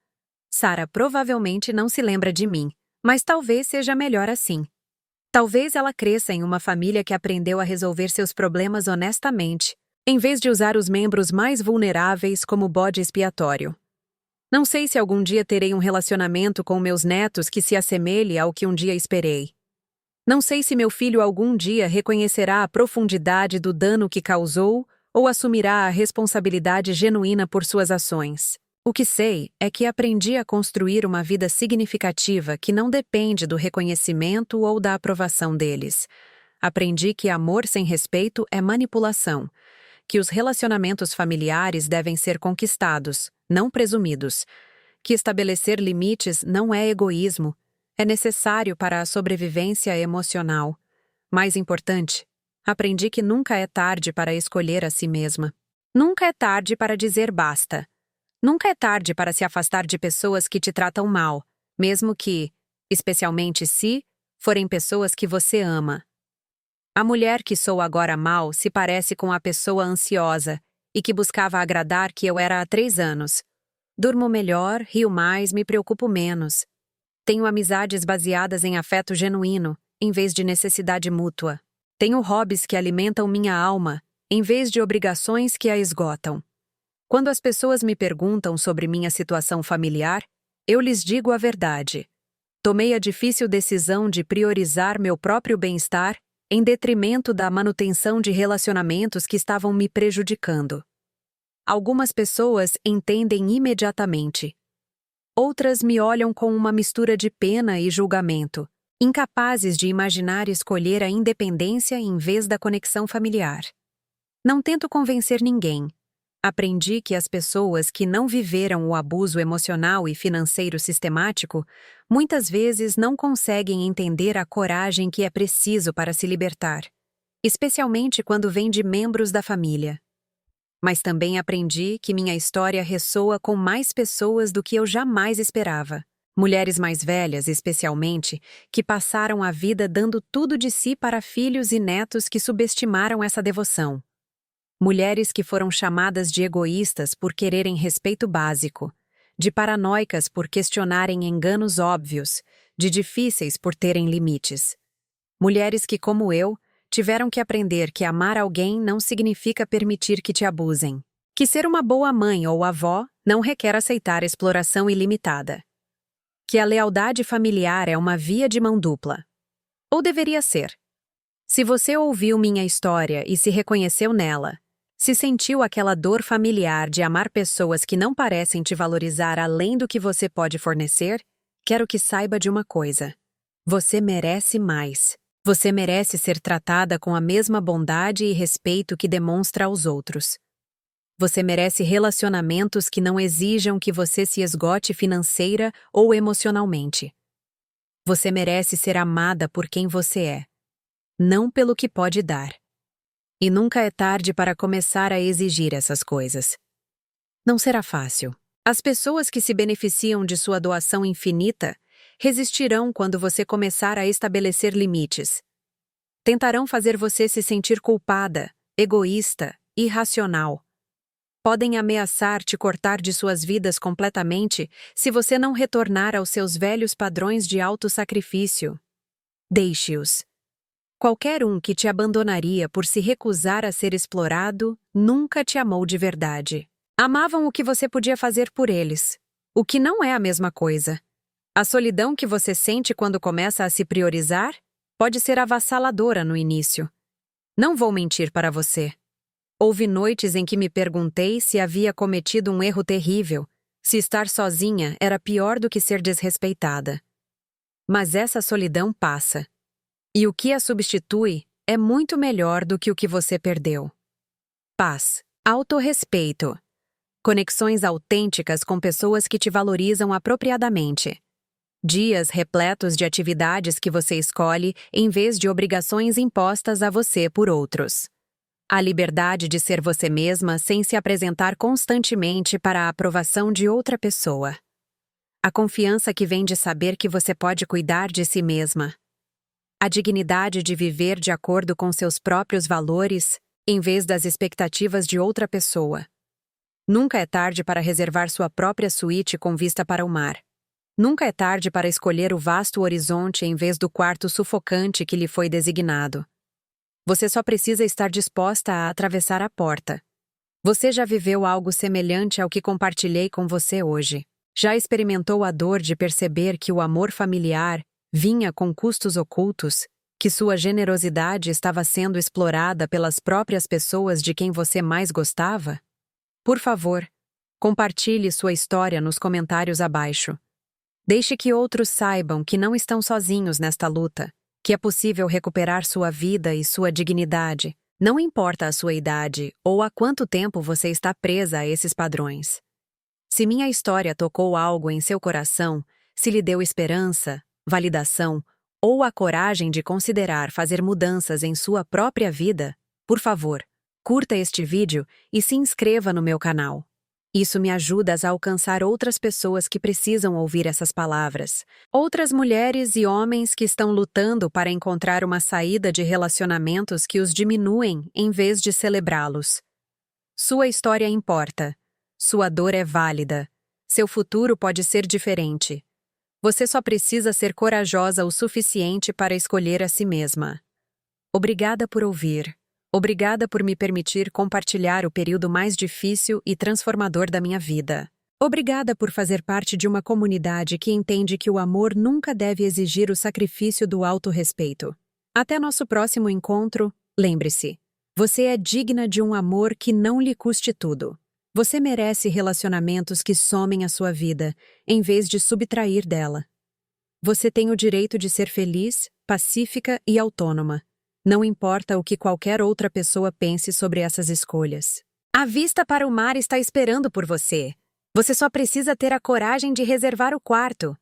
Sara provavelmente não se lembra de mim, mas talvez seja melhor assim. Talvez ela cresça em uma família que aprendeu a resolver seus problemas honestamente, em vez de usar os membros mais vulneráveis como bode expiatório. Não sei se algum dia terei um relacionamento com meus netos que se assemelhe ao que um dia esperei. Não sei se meu filho algum dia reconhecerá a profundidade do dano que causou ou assumirá a responsabilidade genuína por suas ações. O que sei é que aprendi a construir uma vida significativa que não depende do reconhecimento ou da aprovação deles. Aprendi que amor sem respeito é manipulação, que os relacionamentos familiares devem ser conquistados, não presumidos, que estabelecer limites não é egoísmo, é necessário para a sobrevivência emocional. Mais importante, aprendi que nunca é tarde para escolher a si mesma. Nunca é tarde para dizer basta. Nunca é tarde para se afastar de pessoas que te tratam mal, mesmo que, especialmente se, forem pessoas que você ama. A mulher que sou agora mal se parece com a pessoa ansiosa e que buscava agradar que eu era há 3 anos. Durmo melhor, rio mais, me preocupo menos. Tenho amizades baseadas em afeto genuíno, em vez de necessidade mútua. Tenho hobbies que alimentam minha alma, em vez de obrigações que a esgotam. Quando as pessoas me perguntam sobre minha situação familiar, eu lhes digo a verdade. Tomei a difícil decisão de priorizar meu próprio bem-estar em detrimento da manutenção de relacionamentos que estavam me prejudicando. Algumas pessoas entendem imediatamente. Outras me olham com uma mistura de pena e julgamento, incapazes de imaginar escolher a independência em vez da conexão familiar. Não tento convencer ninguém. Aprendi que as pessoas que não viveram o abuso emocional e financeiro sistemático muitas vezes não conseguem entender a coragem que é preciso para se libertar, especialmente quando vem de membros da família. Mas também aprendi que minha história ressoa com mais pessoas do que eu jamais esperava. Mulheres mais velhas, especialmente, que passaram a vida dando tudo de si para filhos e netos que subestimaram essa devoção. Mulheres que foram chamadas de egoístas por quererem respeito básico, de paranoicas por questionarem enganos óbvios, de difíceis por terem limites. Mulheres que, como eu, tiveram que aprender que amar alguém não significa permitir que te abusem, que ser uma boa mãe ou avó não requer aceitar exploração ilimitada, que a lealdade familiar é uma via de mão dupla. Ou deveria ser. Se você ouviu minha história e se reconheceu nela, se sentiu aquela dor familiar de amar pessoas que não parecem te valorizar além do que você pode fornecer, quero que saiba de uma coisa. Você merece mais. Você merece ser tratada com a mesma bondade e respeito que demonstra aos outros. Você merece relacionamentos que não exijam que você se esgote financeira ou emocionalmente. Você merece ser amada por quem você é, não pelo que pode dar. E nunca é tarde para começar a exigir essas coisas. Não será fácil. As pessoas que se beneficiam de sua doação infinita resistirão quando você começar a estabelecer limites. Tentarão fazer você se sentir culpada, egoísta, irracional. Podem ameaçar te cortar de suas vidas completamente se você não retornar aos seus velhos padrões de autossacrifício. Deixe-os. Qualquer um que te abandonaria por se recusar a ser explorado nunca te amou de verdade. Amavam o que você podia fazer por eles, o que não é a mesma coisa. A solidão que você sente quando começa a se priorizar pode ser avassaladora no início. Não vou mentir para você. Houve noites em que me perguntei se havia cometido um erro terrível, se estar sozinha era pior do que ser desrespeitada. Mas essa solidão passa. E o que a substitui é muito melhor do que o que você perdeu. Paz, autorrespeito. Conexões autênticas com pessoas que te valorizam apropriadamente. Dias repletos de atividades que você escolhe em vez de obrigações impostas a você por outros. A liberdade de ser você mesma sem se apresentar constantemente para a aprovação de outra pessoa. A confiança que vem de saber que você pode cuidar de si mesma. A dignidade de viver de acordo com seus próprios valores, em vez das expectativas de outra pessoa. Nunca é tarde para reservar sua própria suíte com vista para o mar. Nunca é tarde para escolher o vasto horizonte em vez do quarto sufocante que lhe foi designado. Você só precisa estar disposta a atravessar a porta. Você já viveu algo semelhante ao que compartilhei com você hoje. Já experimentou a dor de perceber que o amor familiar vinha com custos ocultos, que sua generosidade estava sendo explorada pelas próprias pessoas de quem você mais gostava? Por favor, compartilhe sua história nos comentários abaixo. Deixe que outros saibam que não estão sozinhos nesta luta, que é possível recuperar sua vida e sua dignidade, não importa a sua idade ou há quanto tempo você está presa a esses padrões. Se minha história tocou algo em seu coração, se lhe deu esperança, validação ou a coragem de considerar fazer mudanças em sua própria vida, por favor, curta este vídeo e se inscreva no meu canal. Isso me ajuda a alcançar outras pessoas que precisam ouvir essas palavras. Outras mulheres e homens que estão lutando para encontrar uma saída de relacionamentos que os diminuem em vez de celebrá-los. Sua história importa. Sua dor é válida. Seu futuro pode ser diferente. Você só precisa ser corajosa o suficiente para escolher a si mesma. Obrigada por ouvir. Obrigada por me permitir compartilhar o período mais difícil e transformador da minha vida. Obrigada por fazer parte de uma comunidade que entende que o amor nunca deve exigir o sacrifício do autorrespeito. Até nosso próximo encontro, lembre-se, você é digna de um amor que não lhe custe tudo. Você merece relacionamentos que somem a sua vida, em vez de subtrair dela. Você tem o direito de ser feliz, pacífica e autônoma. Não importa o que qualquer outra pessoa pense sobre essas escolhas. A vista para o mar está esperando por você. Você só precisa ter a coragem de reservar o quarto.